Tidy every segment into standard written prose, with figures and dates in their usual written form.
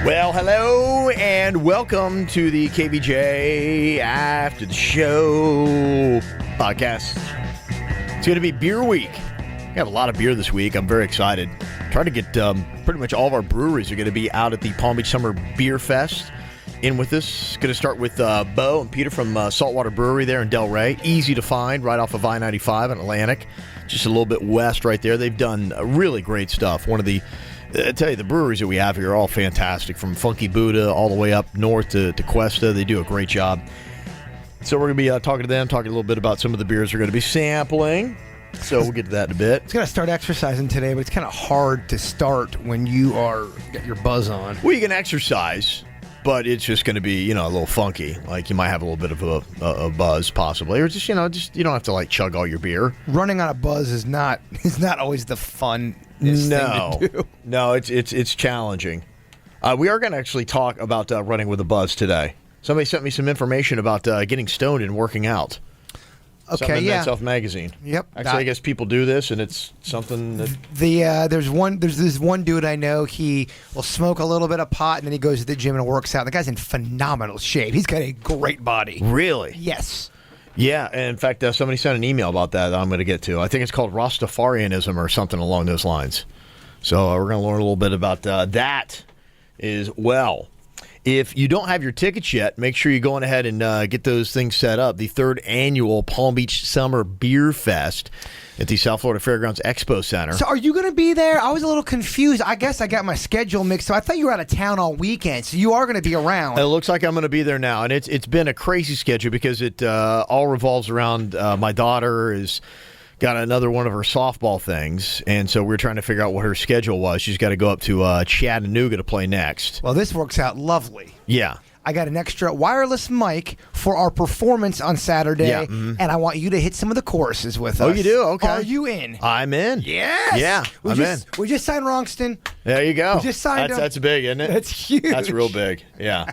Well, hello and welcome to the KVJ After the Show podcast. It's going to be Beer Week. We have a lot of beer this week. I'm very excited. Trying to get pretty much all of our breweries are going to be out at the Palm Beach Summer Beerfest. In with us, going to start with Bo and Peter from Saltwater Brewery there in Delray. Easy to find, right off of I-95 in Atlantic. Just a little bit west right there. They've done really great stuff. One of the I tell you, the breweries that we have here are all fantastic, from Funky Buddha all the way up north to Cuesta. They do a great job. So we're going to be talking to them, talking a little bit about some of the beers we're going to be sampling. So we'll get to that in a bit. It's got to start exercising today, but it's kind of hard to start when you got your buzz on. Well, you can exercise, but it's just going to be, a little funky. Like you might have a little bit of a buzz possibly, or just you don't have to like chug all your beer. Running on a buzz is not always the fun. No, it's challenging. We are going to actually talk about running with a buzz today. Somebody sent me some information about getting stoned and working out. Okay, yeah. Men's Health magazine. Yep. Actually, I guess people do this, and it's something that there's this one dude I know. He will smoke a little bit of pot, and then he goes to the gym and works out. The guy's in phenomenal shape. He's got a great body. Really? Yes. Yeah, and in fact, somebody sent an email about that I'm going to get to. I think it's called Rastafarianism or something along those lines. So we're going to learn a little bit about that as well. If you don't have your tickets yet, make sure you go on ahead and get those things set up. The third annual Palm Beach Summer Beerfest at the South Florida Fairgrounds Expo Center. So are you going to be there? I was a little confused. I guess I got my schedule mixed up. I thought you were out of town all weekend, so you are going to be around. It looks like I'm going to be there now, and it's been a crazy schedule because it all revolves around my daughter is got another one of her softball things, and so we're trying to figure out what her schedule was. She's got to go up to Chattanooga to play next. Well, this works out lovely. Yeah. I got an extra wireless mic for our performance on Saturday, and I want you to hit some of the choruses with us. Oh, you do? Okay. Are you in? I'm in. Yes. Yeah, I'm in. We just signed Wrongston. There you go. We just signed him. That's big, isn't it? That's huge. That's real big. Yeah.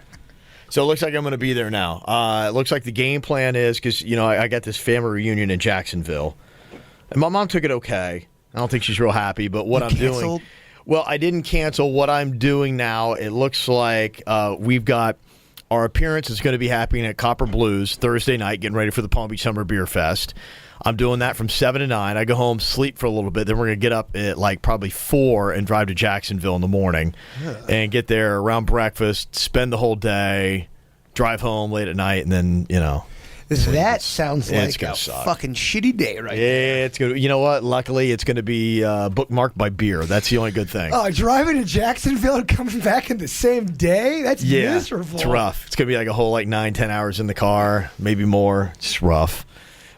So it looks like I'm going to be there now. It looks like the game plan is, because, I got this family reunion in Jacksonville, and my mom took it okay. I don't think she's real happy, but what I'm doing... Well, I didn't cancel. What I'm doing now, it looks like we've got... Our appearance is going to be happening at Copper Blues Thursday night, getting ready for the Palm Beach Summer Beer Fest. I'm doing that from 7 to 9. I go home, sleep for a little bit. Then we're going to get up at probably 4 and drive to Jacksonville in the morning and get there around breakfast, spend the whole day, drive home late at night, and then, That sounds like a suck. fucking shitty day right there. It's good. You know what? Luckily, it's going to be bookmarked by beer. That's the only good thing. Oh, driving to Jacksonville and coming back in the same day? That's miserable. It's rough. It's going to be like a whole 9-10 hours in the car, maybe more. It's rough.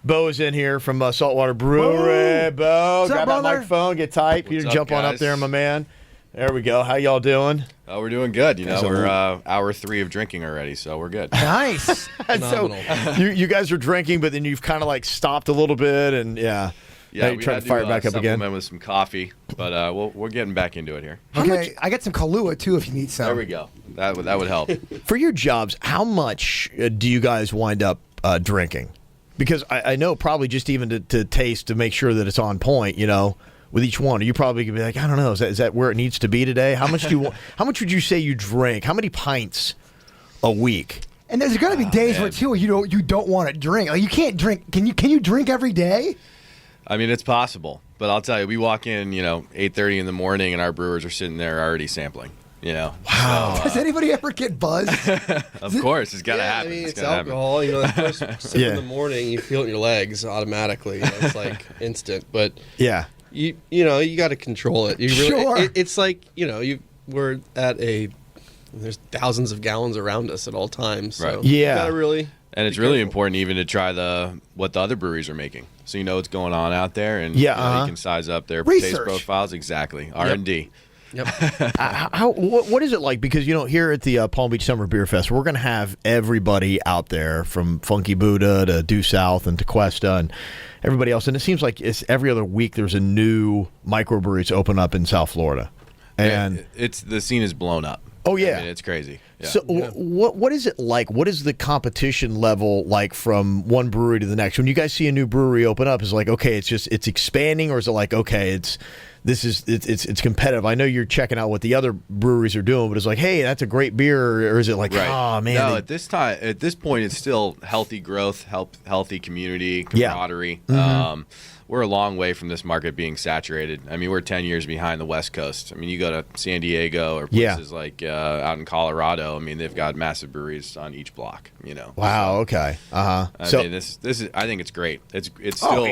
Bo is in here from Saltwater Brewery. Bo, grab that microphone, get tight. Peter, jump on up there, my man. There we go. How y'all doing? Oh, we're doing good. We're hour 3 of drinking already, so we're good. Nice. So you guys are drinking, but then you've kind of stopped a little bit, and yeah, we try to fire it back up again. With some coffee, but we're getting back into it here. Okay, I got some Kahlua too if you need some. There we go. That would help. For your jobs, how much do you guys wind up drinking? Because I know probably just even to taste to make sure that it's on point, with each one, you probably could be like, I don't know, is that where it needs to be today? How much how much would you say you drink? How many pints a week? And there's going to be days where too you don't want to drink. Like you can't drink. Can you drink every day? I mean, it's possible, but I'll tell you, we walk in, 8:30 in the morning, and our brewers are sitting there already sampling. Wow. So, does anybody ever get buzzed? Of course, it's got to happen. I mean, it's alcohol. The first sip in the morning, you feel it in your legs automatically. It's like instant. But yeah. You got to control it. It's like we're at there's thousands of gallons around us at all times. So right. You gotta really. And it's really important even to try what the other breweries are making, so you know what's going on out there, and you can size up their taste profiles. Exactly. R&D. Yep. What is it like? Because here at the Palm Beach Summer Beer Fest, we're going to have everybody out there from Funky Buddha to Due South and to Cuesta and everybody else, and it seems like it's every other week there's a new microbrewery to open up in South Florida, and the scene is blown up. Oh yeah, I mean, it's crazy. Yeah. So what is it like? What is the competition level like from one brewery to the next? When you guys see a new brewery open up, is it like, okay, it's expanding, or is it like, okay, it's competitive? I know you're checking out what the other breweries are doing, but it's like, hey, that's a great beer, or is it like, oh man? No, at this point, it's still healthy growth, healthy community, camaraderie. Yeah. We're a long way from this market being saturated. I mean, we're 10 years behind the West Coast. I mean, you go to San Diego or places like out in Colorado. I mean, they've got massive breweries on each block. Wow. Okay. I mean, this is. I think it's great. It's still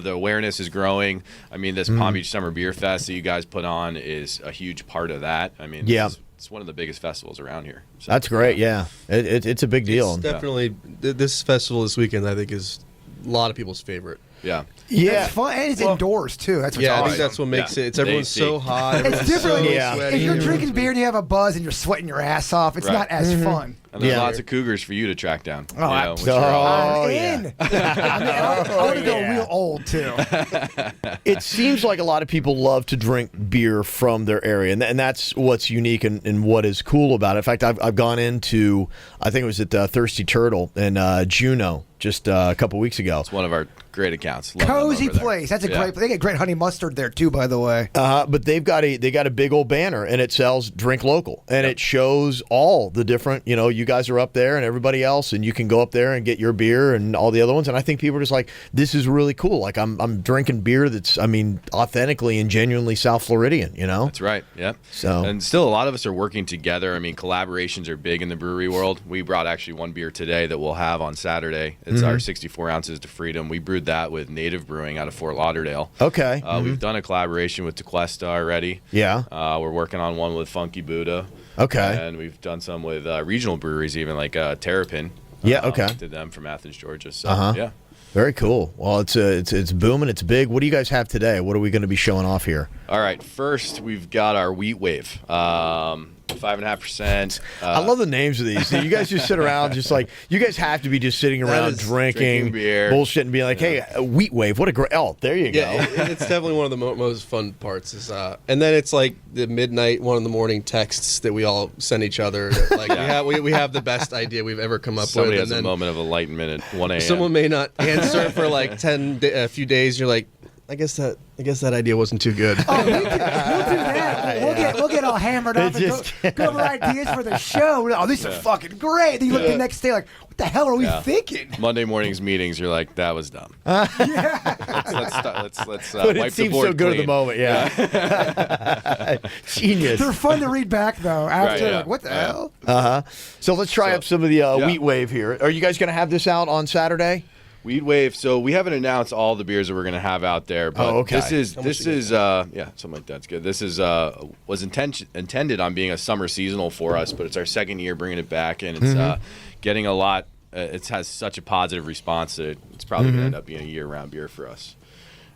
the awareness is growing. I mean, this Palm Beach Summer Beer Fest that you guys put on is a huge part of that. I mean, it's one of the biggest festivals around here. So, that's great. Yeah, it's a big deal. It's definitely this festival this weekend, I think, is a lot of people's favorite. Yeah. Yeah, it's fun, and it's indoors too. That's what's awesome. I think that's what makes it. It's everyone's so hot. It's different. Sweaty. If you're drinking beer and you have a buzz and you're sweating your ass off, it's not as fun. And there's lots of cougars for you to track down. I'm in. I want to go real old too. It seems like a lot of people love to drink beer from their area, and that's what's unique and what is cool about it. In fact, I've gone into, I think it was at Thirsty Turtle in Juneau just a couple weeks ago. It's one of our great accounts. Cozy place. That's a great. They get great honey mustard there too, by the way. But they got a big old banner, and it says "Drink Local," and it shows all the different. You guys are up there, and everybody else, and you can go up there and get your beer and all the other ones. And I think people are just like, this is really cool. Like I'm drinking beer that's, I mean, authentically and genuinely South Floridian. That's right. Yeah. So and still, a lot of us are working together. I mean, collaborations are big in the brewery world. We brought actually one beer today that we'll have on Saturday. It's our 64 ounces to Freedom. We brewed that with Native Brewing out of Fort Lauderdale. Okay. We've done a collaboration with Tequesta already. Yeah. We're working on one with Funky Buddha. Okay. And we've done some with regional breweries, even like Terrapin. Yeah. Okay. Did them from Athens, Georgia. So yeah. Very cool. Well, it's booming. It's big. What do you guys have today? What are we going to be showing off here? All right. First, we've got our Wheat Wave. 5.5%. I love the names of these. You guys just sit around, just like, you guys have to be just sitting around drinking beer, bullshit, and being like, "Hey, Wheat Wave, what a great!" Oh, there you go. It's definitely one of the most fun parts. Is and then it's like the midnight, 1 a.m. texts that we all send each other. That, like we have the best idea we've ever come up Somebody with. Has a moment of enlightenment at 1 a.m. Someone may not answer for like a few days. You're like, I guess that idea wasn't too good. Oh, we'll do that. We'll get all hammered up and go over ideas for the show. Oh, these are fucking great. Then you look the next day like, what the hell are we thinking? Monday morning's meetings, you're like, that was dumb. Let's but it seems so good at the moment. Yeah. Genius. They're fun to read back though. After like, what the hell? So let's try up some of the Wheat Wave here. Are you guys going to have this out on Saturday? Wheat Wave. So we haven't announced all the beers that we're going to have out there, but this is something like that's good. This is was intended on being a summer seasonal for us, but it's our second year bringing it back, and it's getting a lot. It has such a positive response that it's probably going to end up being a year-round beer for us.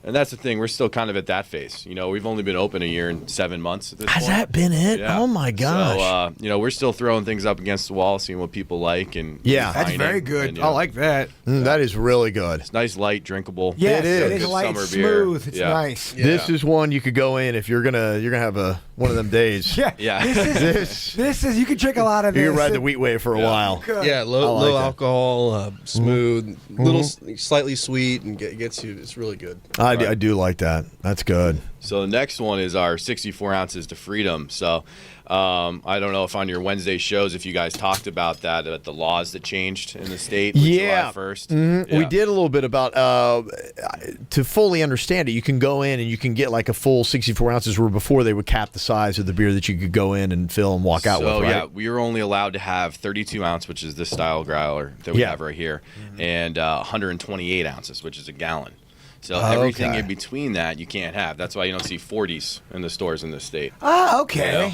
And that's the thing. We're still kind of at that phase. We've only been open a year and 7 months at this point. Has that been it? Yeah. Oh, my gosh. So, we're still throwing things up against the wall, seeing what people like. And that's very good. And, I like that. That is really good. It's nice, light, drinkable. Yeah, it is. It's light, summer smooth. beer. It's nice. Yeah. This is one you could go in if you're gonna have one of them days. Yeah. This is you can drink a lot of this. You can ride the Wheat Wave for a while. Yeah, low alcohol, smooth, little slightly sweet, and gets you. It's really good. I do like that. That's good. So the next one is our 64 ounces to Freedom. So I don't know if on your Wednesday shows if you guys talked about that, the laws that changed in the state with July 1st. We did a little bit about to fully understand it. You can go in and you can get like a full 64 ounces, where before they would cap the size of the beer that you could go in and fill and walk out with, right? Yeah, we were only allowed to have 32 ounce, which is this style growler that we have right here, and 128 ounces, which is a gallon. So everything in between that you can't have. That's why you don't see 40s in the stores in the state. Oh, okay.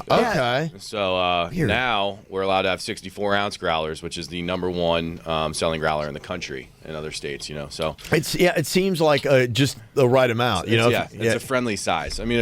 Okay. So now we're allowed to have 64-ounce growlers, which is the number one selling growler in the country in other states. So it seems like just the right amount. It's a friendly size. I mean,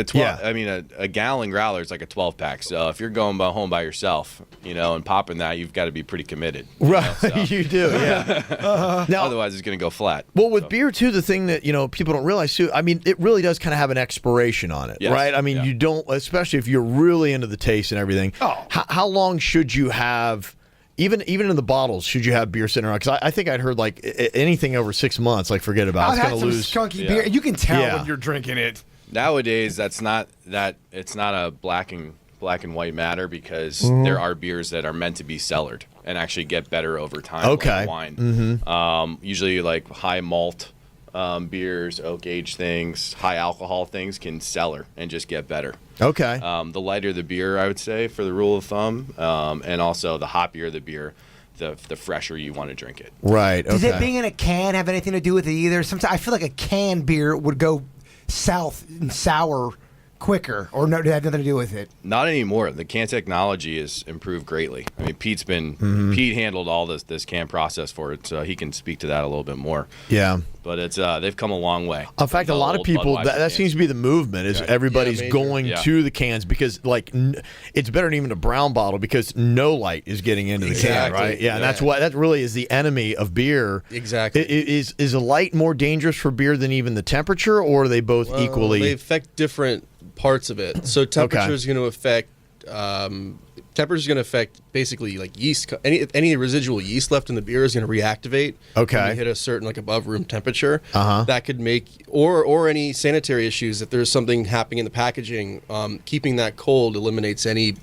a gallon growler is like a 12-pack. So if you're going home by yourself, and popping that, you've got to be pretty committed. Right, you do, yeah. Now, otherwise, it's going to go flat. Well, with beer too, the thing that people don't realize too. I mean, it really does kind of have an expiration on it, right? I mean, you don't, especially if you're really into the taste and everything. Oh. How long should you have? Even in the bottles, should you have beer sitting around? Because I think I'd heard like anything over 6 months, like forget about it. It's going to lose. Skunky beer. You can tell when you're drinking it. Nowadays, it's not a black and white matter because there are beers that are meant to be cellared and actually get better over time. Okay. Like wine. Usually, like high malt beers, oak aged things, high alcohol things can cellar and just get better. Okay. The lighter the beer, I would say, for the rule of thumb, and also the hoppier the beer, the fresher you want to drink it. Right. Okay. Does it being in a can have anything to do with it either? Sometimes I feel like a canned beer would go south and sour quicker, or no, it had nothing to do with it. Not anymore. The can technology has improved greatly. I mean, Pete handled all this can process for it, so he can speak to that a little bit more. Yeah. But it's they've come a long way. In fact, a lot of people that seems to be the movement is everybody's going to the cans because it's better than even a brown bottle because no light is getting into the can, right? Yeah, and that's why that really is the enemy of beer. Exactly. Is a light more dangerous for beer than even the temperature, or are they both equally? They affect different parts of it. So temperature is going to affect. Temperature is going to affect basically like yeast. Any residual yeast left in the beer is going to reactivate. Okay. When you hit a certain above room temperature. That could make or any sanitary issues. If there's something happening in the packaging, keeping that cold eliminates any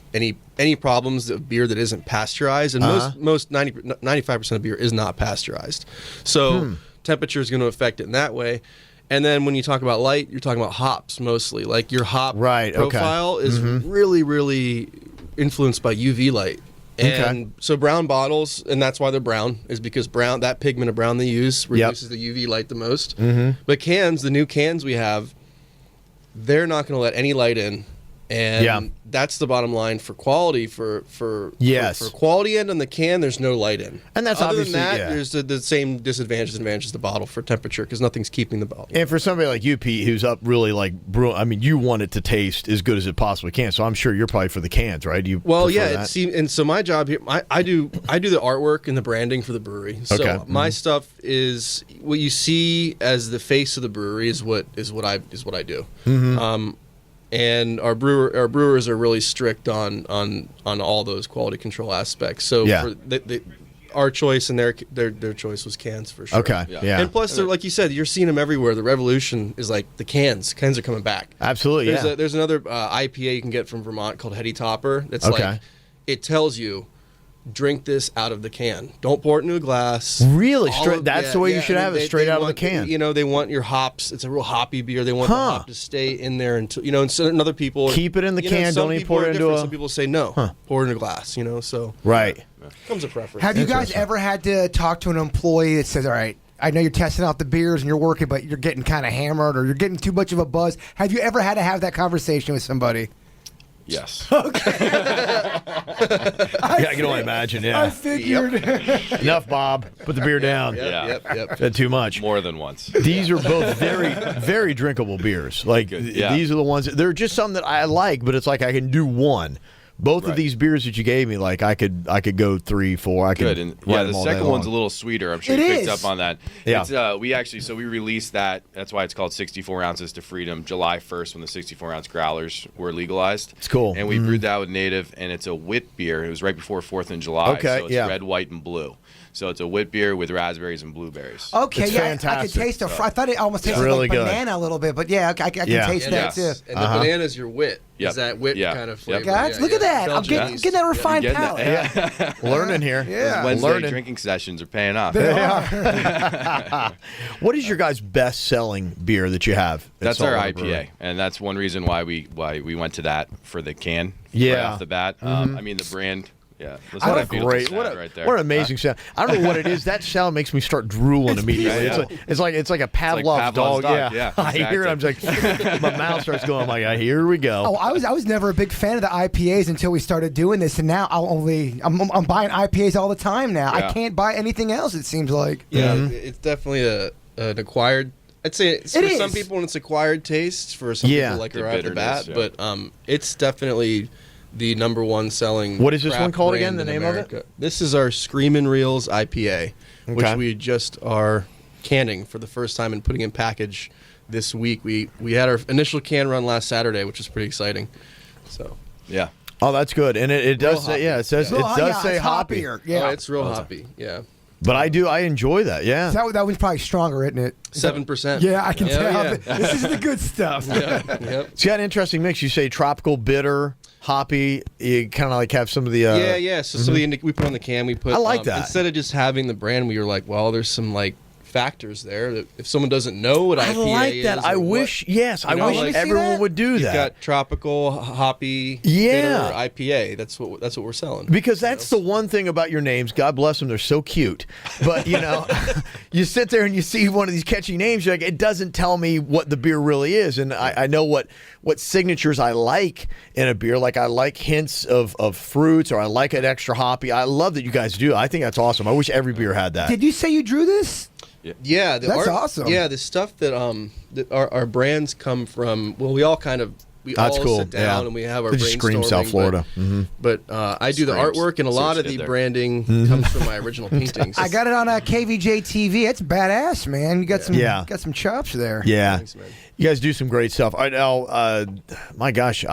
problems of beer that isn't pasteurized. And most 95% of beer is not pasteurized. So temperature is going to affect it in that way. And then when you talk about light, you're talking about hops mostly. Like your hop profile is really, really influenced by UV light. And so brown bottles, and that's why they're brown, is because that pigment of brown they use reduces the UV light the most. But cans, the new cans we have, they're not going to let any light in. And that's the bottom line for quality. For quality end on the can, there's no light in. And that's Other obviously than that, there's the same disadvantages and advantages of the bottle for temperature because nothing's keeping the bottle. And for somebody like you, Pete, who's up really I mean, you want it to taste as good as it possibly can. So I'm sure you're probably for the cans, right? And so my job here, I do the artwork and the branding for the brewery. So my stuff is what you see as the face of the brewery is what I do. And our brewers are really strict on all those quality control aspects. So our choice and their choice was cans for sure. Okay. Yeah. And plus, like you said, you're seeing them everywhere. The revolution is like the cans. Cans are coming back. Absolutely. There's another IPA you can get from Vermont called Heady Topper. That's like it tells you. Drink this out of the can. Don't pour it into a glass. Really? That's the way you should have it, straight out of the can. They want your hops. It's a real hoppy beer. They want the hop to stay in there until, and other people... Keep it in the can. Don't even pour it into a... Some people say no. Pour it in a glass, so... Right. Comes a preference. Have you guys ever had to talk to an employee that says, all right, I know you're testing out the beers and you're working, but you're getting kind of hammered or you're getting too much of a buzz. Have you ever had to have that conversation with somebody? Yes. Okay. I can only imagine, I figured. Enough, Bob. Put the beer down. Yep. Had too much. More than once. These are both very, very drinkable beers. Like, these are the ones, they're just some that I like, but it's like I can do one. Both of these beers that you gave me, like I could go 3, 4. I could. Good. And the second one's a little sweeter. I'm sure you picked up on that. Yeah. It's, we released that. That's why it's called 64 ounces to freedom. July 1st, when the 64 ounce growlers were legalized. It's cool. And we brewed that with native, and it's a wit beer. It was right before 4th of July. Okay. So it's red, white, and blue. So it's a wit beer with raspberries and blueberries. Okay, it's fantastic. I could taste it. I thought it almost tasted really like banana a little bit, but I can taste that too. And the banana's your wit. Is that wit kind of flavor? Guys, look at that. I'm getting that refined palate. Learning here. Wednesday drinking sessions are paying off. They are. What is your guys' best-selling beer that you have? That's our IPA, and that's one reason why we went to that for the can right off the bat. I mean, the brand... Yeah, what a great, what an amazing sound! I don't know what it is. That sound makes me start drooling immediately. It's like a Pavlov's dog. Yeah, exactly. I hear it. I'm just like, my mouth starts going. I'm like, here we go. Oh, I was never a big fan of the IPAs until we started doing this, and now I'm buying IPAs all the time now. I can't buy anything else. It seems like it's definitely an acquired. I'd say for some people it's acquired taste. For some people, like right off the bat, but it's definitely the #1 selling. What is this one called again? The name America. of it? This is our Screamin' Reels IPA, which we just are canning for the first time and putting in package this week. We had our initial can run last Saturday, which is pretty exciting. So yeah. Oh, that's good, and it does say it says it does say hoppy. Yeah, it's real hoppy. Yeah. But I enjoy that. Yeah, so that one's probably stronger, isn't it? 7%. Yeah, I can tell. Yeah. This is the good stuff. Yep. It's got an interesting mix. You say tropical, bitter, hoppy. You kind of like have some of the So some of the we put on the can. We put. I like that. Instead of just having the brand, we were like, well, there's some like factors there that if someone doesn't know what IPA is. I like that. I wish everyone would do that. You've got tropical, hoppy, bitter IPA. That's what we're selling. Because that's the one thing about your names. God bless them. They're so cute. But, you sit there and you see one of these catchy names. You're like, it doesn't tell me what the beer really is. And I know what signatures I like in a beer. Like I like hints of fruits, or I like it extra hoppy. I love that you guys do. I think that's awesome. I wish every beer had that. Did you say you drew this? Yeah, that's awesome. Yeah, the stuff that that our brands come from. Well, we all sit down and we have our brainstorming. Scream South Florida. But I do the artwork, and a lot of the branding comes from my original paintings. I got it on KVJ TV. It's badass, man. You got some chops there. Yeah. Thanks, man. You guys do some great stuff. All right, now, my gosh,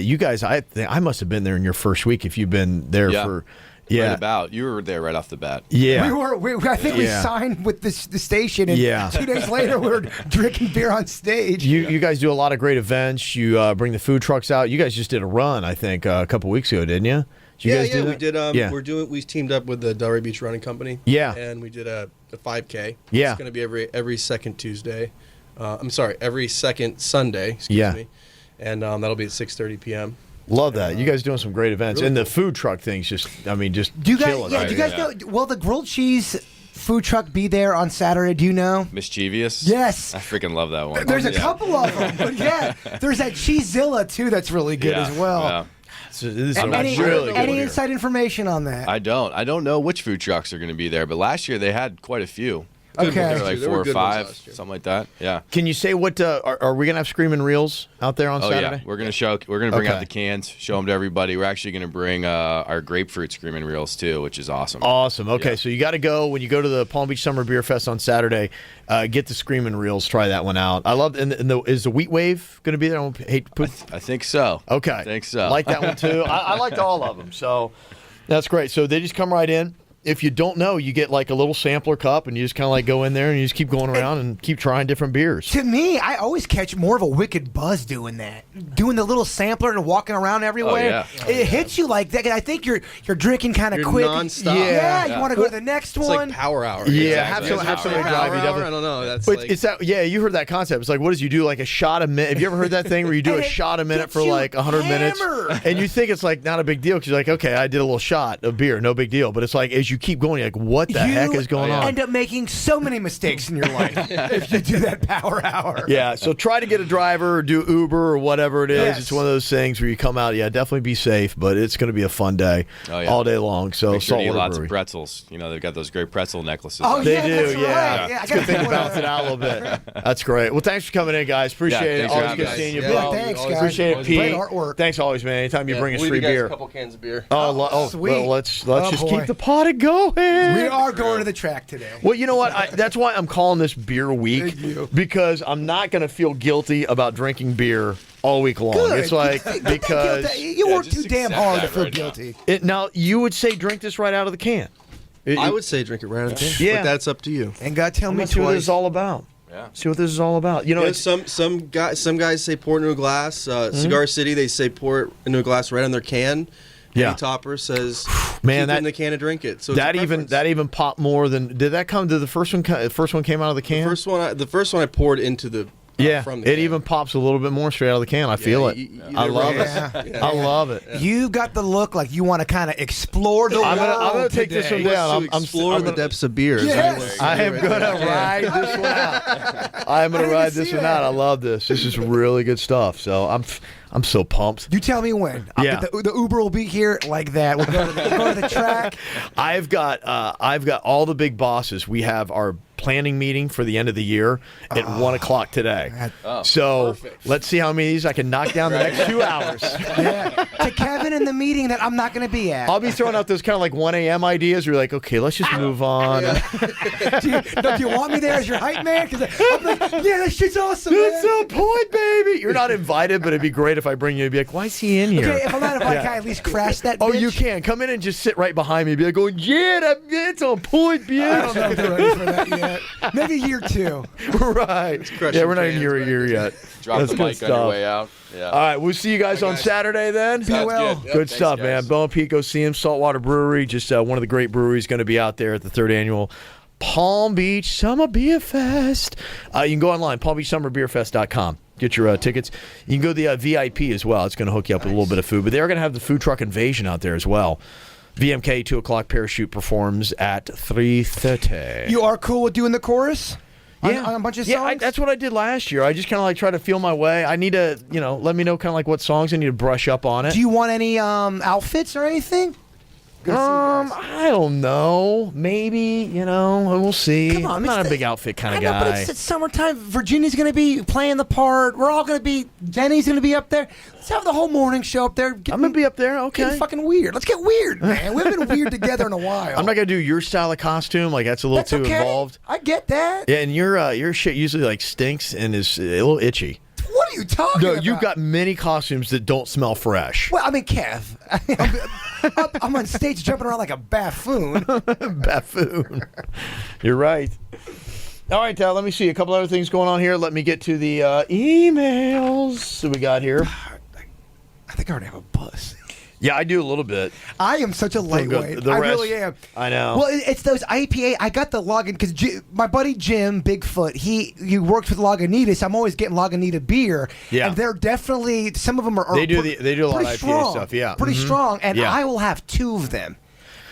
you guys, I must have been there in your first week if you've been there for. Yeah, right about. You were there right off the bat. Yeah, I think we signed with the station, and 2 days later we were drinking beer on stage. You guys do a lot of great events. You bring the food trucks out. You guys just did a run, I think, a couple weeks ago, didn't you? We did. We teamed up with the Delray Beach Running Company. Yeah, and we did a 5K. Yeah, it's going to be every second Tuesday. Every second Sunday. Excuse me, and that'll be at 6:30 p.m. Love that. You guys doing some great events. Really and cool. the food truck thing's just do you guys, killing. do you guys know, will the grilled cheese food truck be there on Saturday? Do you know? Mischievous? Yes. I freaking love that one. There's a couple of them. But there's that Cheezilla, too, that's really good as well. Yeah. Any inside information on that? I don't know which food trucks are going to be there, but last year they had quite a few. Okay. There were like 4 or 5, something like that. Yeah. Can you say what? Are we gonna have Screamin' Reels out there on Saturday? Yeah, we're gonna bring out the cans, show them to everybody. We're actually gonna bring our grapefruit Screamin' Reels too, which is awesome. Awesome. Okay, so you got to go when you go to the Palm Beach Summer Beer Fest on Saturday. Get the Screamin' Reels. Try that one out. I love. Is the Wheat Wave gonna be there? I think so. Okay. I think so. Like that one too. I liked all of them. So that's great. So they just come right in. If you don't know, you get like a little sampler cup, and you just kind of like go in there and you just keep going around and keep trying different beers. To me, I always catch more of a wicked buzz doing that, doing the little sampler and walking around everywhere. It hits you like that. I think you're drinking kind of quick. Nonstop. Yeah, you want to go to the next it's one. Like power hour. Yeah, exactly. have somebody drive you. I don't know. That's but like, it's that. Yeah, you heard that concept. It's like, what does you do? Like a shot a minute. Have you ever heard that thing where you do a shot a minute for like 100 minutes, and you think it's like not a big deal because you're like, okay, I did a little shot of beer, no big deal. But it's like as you keep going, you're like, what the heck is going on? You end up making so many mistakes in your life if you do that power hour. Yeah, so try to get a driver or do Uber or whatever it is. Yes. It's one of those things where you come out, definitely be safe, but it's going to be a fun day all day long. So make sure to eat Saltwater lots Brewery. of pretzels. They've got those great pretzel necklaces. Oh, They yeah, do, that's yeah. right. It's a good thing to balance it out a little bit. That's great. Well, thanks for coming in, guys. Appreciate it. thanks for Always having good us. seeing you, Yeah, Bill. thanks, guys. Appreciate it, Pete. Great artwork. Thanks always, man. Anytime you bring us we'll free leave you guys beer. a couple cans of beer. Sweet. Well, let's Oh, just boy. keep the party going. We are going to the track today. Well, you know what? That's why I'm calling this Beer Week, because I'm not going to feel guilty about drinking beer all week long. Good. It's like because you work too just damn accept hard to that feel right now. guilty. now you would say drink this right out of the can. I would say drink it right out of the can. Yeah. But that's up to you. And God tell me Let's see what this is twice. all about. Yeah. See what this is all about. It's some guys say pour it into a glass. Cigar City, they say pour it into a glass right on their can. Yeah. Any topper says Man, keep it in the can and drink it. So that it's a even preference. popped more than did that come to the first one? The first one came out of the can. The first one I poured into the from the it can. even pops a little bit more straight out of the can. I feel it. I love it. Yeah. I love it. You got the look like you want to kind of explore the world. I'm gonna take this one down. To explore the depths of beer. Yes. I am gonna ride this one out. I'm gonna ride this one out. I love this. This is really good stuff. So I'm so pumped. You tell me when. Yeah. The Uber will be here like that. We'll go to the track. I've got all the big bosses. We have our planning meeting for the end of the year at 1 o'clock today. So perfect. let's see how many of these I can knock down the next 2 hours. Yeah. To Kevin in the meeting that I'm not going to be at. I'll be throwing out those kind of like 1 a.m. ideas where you're like, okay, let's just move on. do you want me there as your hype man? Because I'm like, yeah, that shit's awesome, man. That's the point, baby. You're not invited, but it'd be great if I bring you. You'd be like, why is he in here? Okay, if I'm not invited, can I at least crash that Oh, bitch? you can. Come in and just sit right behind me. Be like, going, yeah, that's on point, bitch. I don't know if they're ready for that yet. Maybe year 2. Right. Yeah, we're not in year yet. Drop That's the good mic on your stuff. way out. Yeah. All right, we'll see you guys on Saturday then. Sounds well. good. Yep, Good thanks, stuff, guys. man. Bo and Pete, go see him. Saltwater Brewery, just one of the great breweries, going to be out there at the 3rd annual Palm Beach Summer Beer Fest. You can go online, palmbeachsummerbeerfest.com. Get your tickets. You can go to the VIP as well. It's going to hook you up with a little bit of food. But they're going to have the food truck invasion out there as well. VMK, 2 o'clock. Parachute performs at 3:30. You are cool with doing the chorus? Yeah. On a bunch of songs? Yeah, that's what I did last year. I just kind of like try to feel my way. I need to, let me know kind of like what songs I need to brush up on it. Do you want any outfits or anything? I don't know. Maybe, we'll see. Come on, I'm not a big outfit kind of I know, guy. but it's summertime. Virginia's going to be playing the part. We're all going to be. Denny's going to be up there. Let's have the whole morning show up there. I'm going to be up there. Okay. Getting fucking weird. Let's get weird, man. We haven't been weird together in a while. I'm not going to do your style of costume. Like, that's a little too okay. involved. I get that. Yeah, and your shit usually like stinks and is a little itchy. What are you talking No, about? you've got many costumes that don't smell fresh. Well, I mean, Kev. I'm on stage jumping around like a buffoon. Buffoon. You're right. All right, let me see a couple other things going on here. Let me get to the emails that we got here. I think I already have a buzz. Yeah, I do a little bit. I am such a lightweight. I really am. I know. Well, it's those IPA. I got the login because my buddy Jim Bigfoot, he works with Lagunitas. I'm always getting Lagunita beer. Yeah. And they're definitely, some of them are They do a lot of pretty IPA strong, stuff, yeah. Pretty Mhm. strong. And Yeah. I will have 2 of them.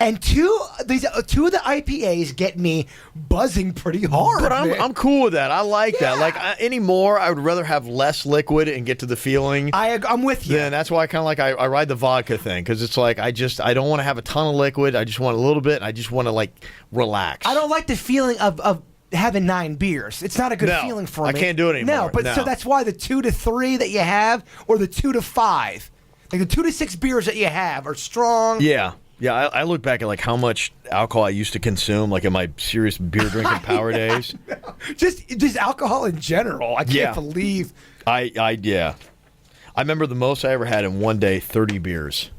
And two of the IPAs get me buzzing pretty hard. But man. I'm cool with that. I like that. Yeah. Like anymore, I would rather have less liquid and get to the feeling. I'm with you. Then that's why I kind of like I ride the vodka thing because it's like I don't want to have a ton of liquid. I just want a little bit. I just want to like relax. I don't like the feeling of having 9 beers. It's not a good feeling for me. I can't do it anymore. No, but so that's why the 2 to 3 that you have, or the 2 to 5, like the 2 to 6 beers that you have, are strong. Yeah. Yeah, I look back at like how much alcohol I used to consume, like in my serious beer drinking power days. Just alcohol in general. I can't believe. I remember the most I ever had in one day, 30 beers.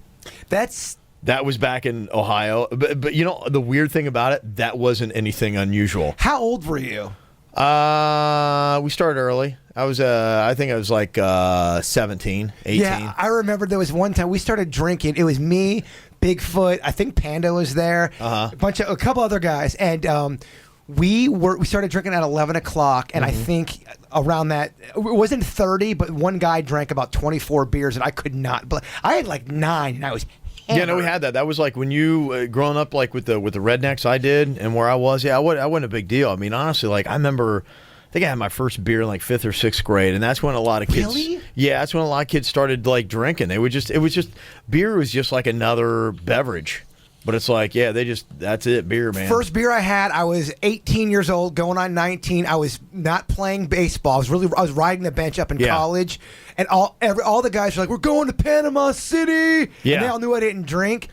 That was back in Ohio. But you know, the weird thing about it, that wasn't anything unusual. How old were you? We started early. I think I was like 17, 18. Yeah, I remember there was one time we started drinking. It was me, Bigfoot, I think Panda was there, a couple other guys, and we started drinking at 11 o'clock, and I think around that, it wasn't 30, but one guy drank about 24 beers, and I could not. But I had like 9, and I was hammered. Yeah, no, we had that. That was like when you growing up, like with the rednecks I did, and where I was. Yeah, I wasn't a big deal. I mean, honestly, like I remember. I think I had my first beer in like 5th or 6th grade, and that's when a lot of kids. Really? Yeah, that's when a lot of kids started like drinking. It was just beer was just like another beverage, but it's like that's it, beer, man. First beer I had, I was 18 years old, going on 19. I was not playing baseball. I was riding the bench up in college, and all the guys were like, "We're going to Panama City," Yeah. and they all knew I didn't drink.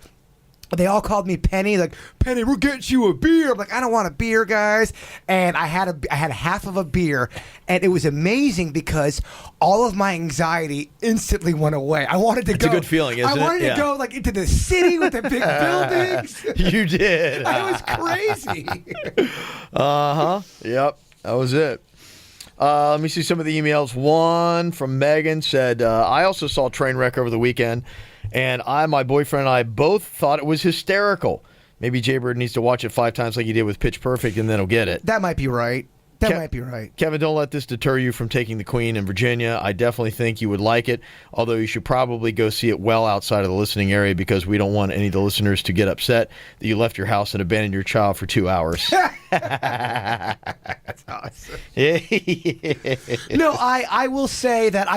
They all called me Penny, like, "Penny, we're getting you a beer." I'm like, "I don't want a beer, guys." And I had half of a beer, and it was amazing because all of my anxiety instantly went away. I wanted to go. It's a good feeling, isn't it? I wanted to go like into the city with the big buildings. You did. I was crazy. Yep, that was it. Let me see some of the emails. One from Megan said, I also saw Trainwreck over the weekend, and my boyfriend and I both thought it was hysterical. Maybe Jaybird needs to watch it 5 times like he did with Pitch Perfect, and then he'll get it. That might be right. That might be right. Kevin, don't let this deter you from taking the Queen in Virginia. I definitely think you would like it, although you should probably go see it well outside of the listening area because we don't want any of the listeners to get upset that you left your house and abandoned your child for 2 hours. That's awesome. No, I will say that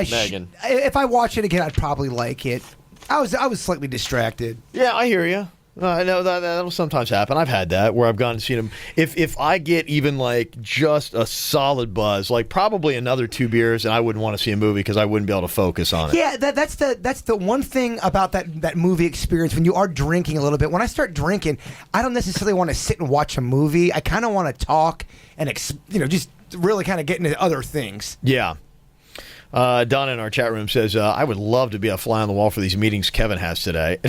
if I watch it again, I'd probably like it. I was slightly distracted. Yeah, I hear you. I know that'll sometimes happen. I've had that where I've gone and seen them. If I get even like just a solid buzz, like probably another 2 beers, and I wouldn't want to see a movie because I wouldn't be able to focus on it. Yeah, that's the one thing about that movie experience when you are drinking a little bit. When I start drinking, I don't necessarily want to sit and watch a movie. I kind of want to talk and just really kind of get into other things. Yeah. Donna in our chat room says, I would love to be a fly on the wall for these meetings Kevin has today.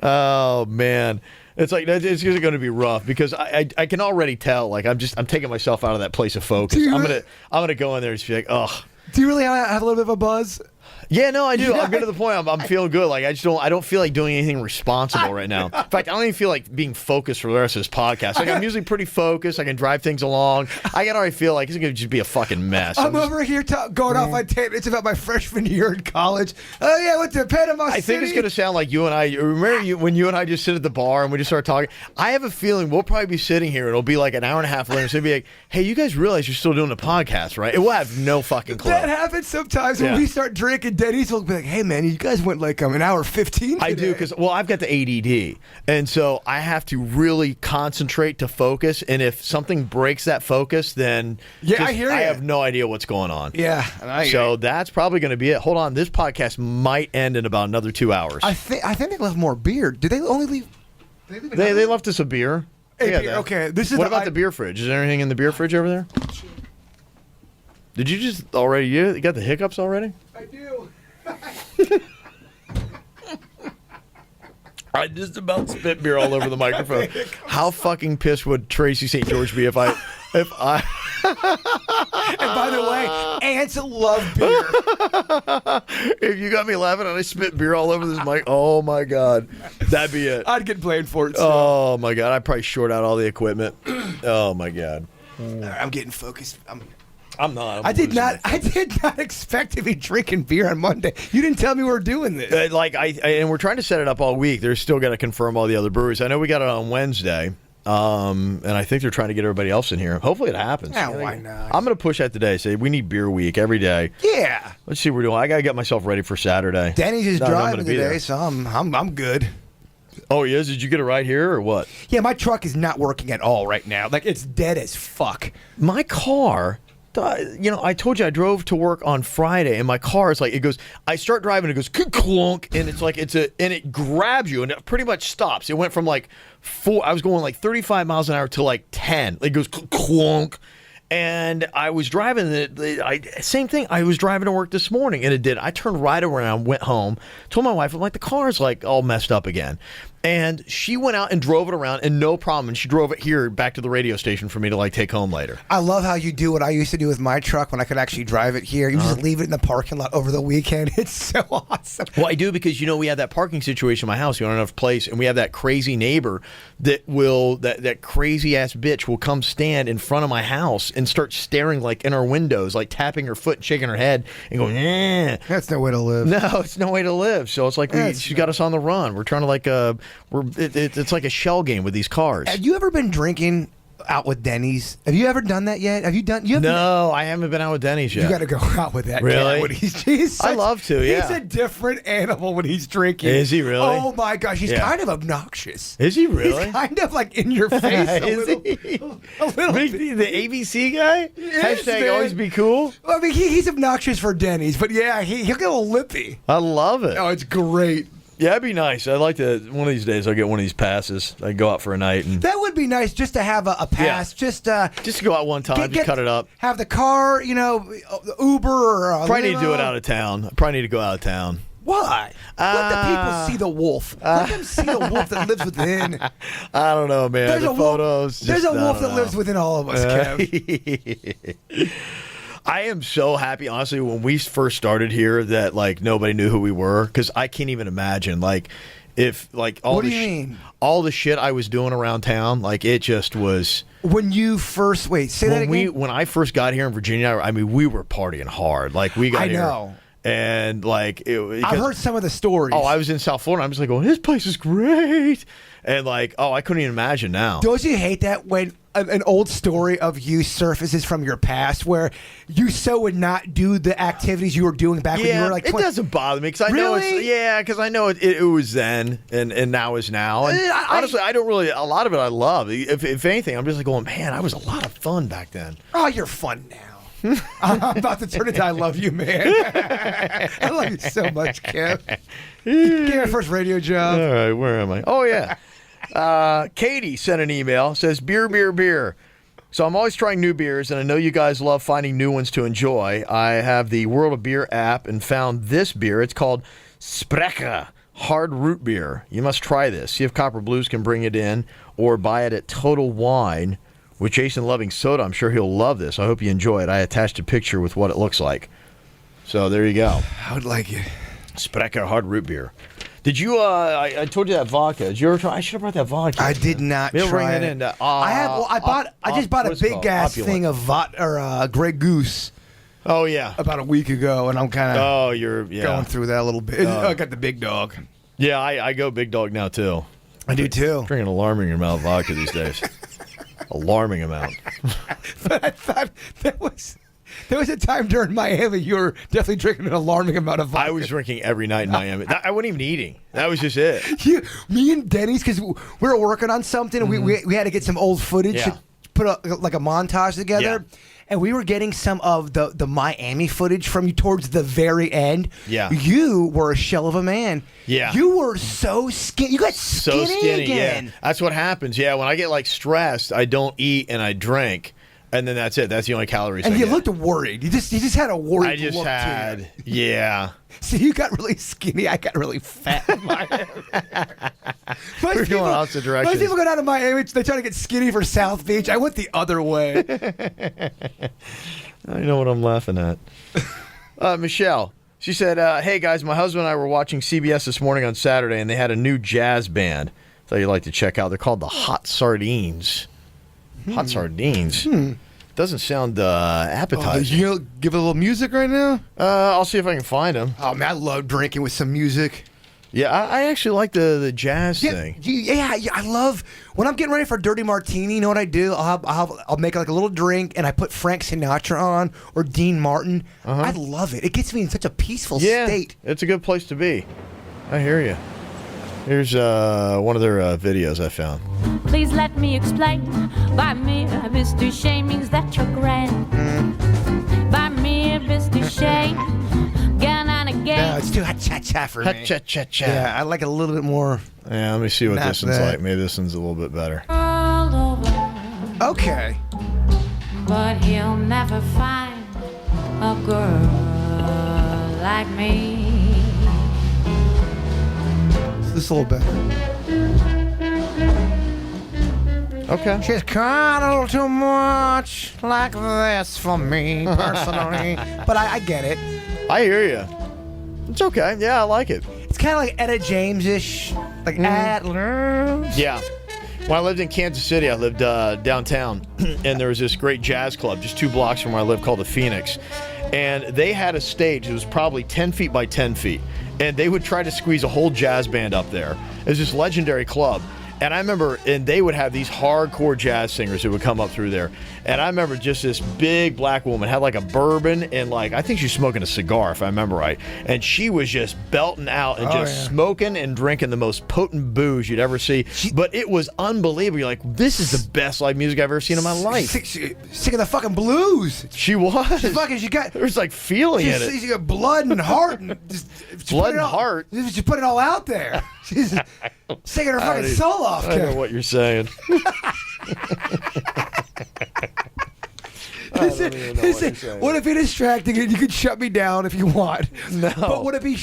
Oh, man. It's like, it's going to be rough because I can already tell, like, I'm taking myself out of that place of focus. I'm gonna go in there and just be like, oh. Do you really have a little bit of a buzz? Yeah, no, I do. I'm getting to the point. I'm feeling good. Like I don't feel like doing anything responsible right now. In fact, I don't even feel like being focused for the rest of this podcast. Like I'm usually pretty focused. I can drive things along. I can already feel like it's gonna just be a fucking mess. I'm over here going off on tangents about my freshman year in college. Oh yeah, I went to Panama City. I think it's gonna sound like you and I. Remember when you and I just sit at the bar and we just start talking? I have a feeling we'll probably be sitting here. It'll be like an hour and a half later. So it'll be like, hey, you guys realize you're still doing the podcast, right? And we'll have no fucking clue. That happens sometimes when we start drinking. Denny's will be like, hey man, you guys went like an hour 15 today. I do because I've got the ADD, and so I have to really concentrate to focus. And if something breaks that focus, then I hear you. I have no idea what's going on. Yeah, so that's probably going to be it. Hold on, this podcast might end in about another 2 hours. I think they left more beer. Did they only leave? They left us a beer. Beer. Okay, this is. What about the beer fridge? Is there anything in the beer fridge over there? Did you just already? You got the hiccups already? I do. I just about spit beer all over the microphone. How fucking pissed would Tracy St. George be if I? And by the way, ants love beer. If you got me laughing and I spit beer all over this mic, oh my god, that'd be it. I'd get blamed for it. Oh my god, I'd probably short out all the equipment. Oh my god. I'm getting focused. I'm not. I did not expect to be drinking beer on Monday. You didn't tell me we were doing this. And we're trying to set it up all week. They're still got to confirm all the other breweries. I know we got it on Wednesday, and I think they're trying to get everybody else in here. Hopefully it happens. Yeah, why not? I'm going to push that today. Say we need beer week every day. Yeah. Let's see what we're doing. I got to get myself ready for Saturday. Danny's is driving today, so I'm good. Oh, he is? Did you get a ride here or what? Yeah, my truck is not working at all right now. Like it's dead as fuck. My car. I told you I drove to work on Friday, and my car is like I start driving, it goes clunk, and it's like and it grabs you, and it pretty much stops. It went from like 4, I was going like 35 miles an hour to like 10. It goes clunk, and I was driving same thing. I was driving to work this morning, and it did. I turned right around, went home, told my wife, I'm like, the car's like all messed up again. And she went out and drove it around, and no problem. And she drove it here back to the radio station for me to like take home later. I love how you do what I used to do with my truck when I could actually drive it here. You just leave it in the parking lot over the weekend. It's so awesome. Well, I do because we have that parking situation in my house. We don't have enough place, and we have that crazy neighbor that crazy ass bitch will come stand in front of my house and start staring like in our windows, like tapping her foot, and shaking her head, and going, eh. That's no way to live. No, it's no way to live. So it's like she got us on the run. We're trying to like it's like a shell game with these cars. Have you ever been drinking out with Denny's? Have you ever done that yet? No, I haven't been out with Denny's yet. You got to go out with that really? Cat when he's I love to, yeah. He's a different animal when he's drinking. Is he really? Oh my gosh, he's kind of obnoxious. Is he really? He's kind of like in your face a little bit. The ABC guy? Yes, Hashtag man. always be cool? I mean, he's obnoxious for Denny's, but yeah, he'll get a little lippy. I love it. Oh, it's great. Yeah, that'd be nice. I'd like to, one of these days, I'll get one of these passes. I go out for a night. And that would be nice just to have a pass. Yeah. Just to go out one time, just cut it up. Have the car, Uber or probably need to do it out of town. Probably need to go out of town. Why? Let the people see the wolf. Let them see the wolf that lives within. I don't know, man. There's the photos. There's a wolf that lives within all of us, Kev. I am so happy, honestly, when we first started here that, like, nobody knew who we were, because I can't even imagine, like, if like all What the do you mean? all the shit I was doing around town, like it just was. When you first say that again. When I first got here in Virginia, I mean, we were partying hard. Like we got here. I know. And like I've heard some of the stories. Oh, I was in South Florida. I'm just like going, this place is great. And like, oh, I couldn't even imagine now. Don't you hate that when an old story of you surfaces from your past where you so would not do the activities you were doing back when you were like 20? It doesn't bother me because I know because I know it was then and now is now. And honestly, I don't really, a lot of it I love. If anything, I'm just like going, man, I was a lot of fun back then. Oh, you're fun now. I'm about to turn into I love you, man. I love you so much, Kev. Get your first radio job. All right, where am I? Oh, yeah. Katie sent an email, says, beer. So I'm always trying new beers, and I know you guys love finding new ones to enjoy. I have the World of Beer app and found this beer. It's called Sprecher Hard Root Beer. You must try this. See if Copper Blues can bring it in or buy it at Total Wine. With Jason loving soda, I'm sure he'll love this. I hope you enjoy it. I attached a picture with what it looks like. So there you go. I would like it. Sprecher Hard Root Beer. Did you? I told you that vodka. Did you ever try? I should have brought that vodka. I did not try bring it. it in. I just bought a big gas thing of Grey Goose. Oh yeah, about a week ago, and I'm kind of going through that a little bit. I got the big dog. Yeah, I go big dog now too. I do too. Drinking an alarming amount of vodka these days. Alarming amount. But I thought there was a time during Miami you were definitely drinking an alarming amount of vodka. I was drinking every night in Miami. I wasn't even eating. That was just it. Me and Denny's, because we were working on something, and we had to get some old footage to put a montage together. Yeah. And we were getting some of the Miami footage from you towards the very end. Yeah. You were a shell of a man. Yeah. You were so skinny. You got skinny again. Yeah. That's what happens. Yeah. When I get like stressed, I don't eat and I drink. And then that's it. That's the only calories. And you looked worried. You just had a worried look. I just had, yeah. So you got really skinny. I got really fat in Miami. We're going opposite directions. Most people go down to Miami. They try to get skinny for South Beach. I went the other way. I know what I'm laughing at. Michelle, she said, hey guys, my husband and I were watching CBS this morning on Saturday, and they had a new jazz band. Thought you'd like to check out. They're called the Hot Sardines. Hot Sardines. Doesn't sound appetizing. You give it a little music right now? I'll see if I can find them. Oh, man, I love drinking with some music. Yeah, I actually like the jazz thing. Yeah, I love when I'm getting ready for a dirty martini. You know what I do? I'll make like a little drink, and I put Frank Sinatra on or Dean Martin. I love it. It gets me in such a peaceful state. It's a good place to be. I hear you. Here's one of their videos I found. Please let me explain. By mere Mr. Shame means that you're grand. By mere Mr. Shame, again and again. No, it's too cha-cha for me. Ha-cha-cha-cha. Yeah, I like it a little bit more. Yeah, let me see what this one's like. Maybe this one's a little bit better. All over. Okay. But he'll never find a girl like me. This is a little better. Okay. She's kind of a little too much like this for me personally. But I get it. I hear you. It's okay. Yeah, I like it. It's kind of like Etta James-ish. Like Adler. Yeah. When I lived in Kansas City, I lived downtown, and there was this great jazz club just 2 blocks from where I lived called the Phoenix. And they had a stage that was probably 10 feet by 10 feet. And they would try to squeeze a whole jazz band up there. It was this legendary club. And I remember, and they would have these hardcore jazz singers who would come up through there. And I remember just this big black woman had like a bourbon and like, I think she was smoking a cigar if I remember right. And she was just belting out and smoking and drinking the most potent booze you'd ever see. But it was unbelievable. You're like, this is the best live music I've ever seen in my life. Sick of the fucking blues. She was. She got. There's like feeling in it. She got blood and heart. And blood and heart. She put it all out there. She's singing her fucking soul off. I know what you're saying. Would it be distracting? And you can shut me down if you want. No. But would it be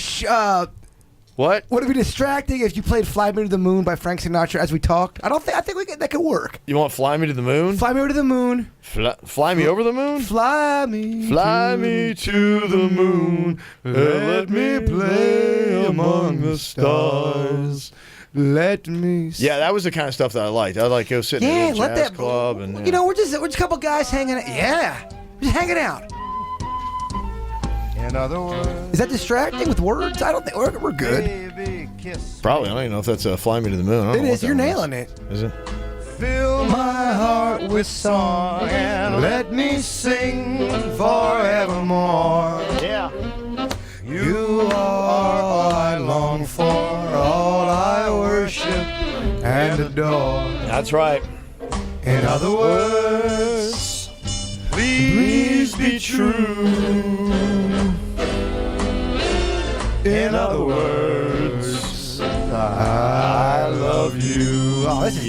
what? Would it be distracting if you played "Fly Me to the Moon" by Frank Sinatra as we talked? I think that could work. You want "Fly Me to the Moon"? Fly me over to the moon. Fly me over the moon? Fly me to the moon. Let me play among among the stars. Let me. Yeah, that was the kind of stuff that I liked. I'd like go sit in a little jazz club and we're just a couple guys hanging out. Yeah, we're just hanging out. In other words, is that distracting with words? I don't think we're good. Baby, probably. I don't even know if that's Fly Me to the Moon. It is. You're nailing it. Is it? Fill my heart with song and let me sing forevermore. Yeah. You are all I long for, all I worship and adore. That's right. In other words, please be true. In other words, I love you. Oh, this is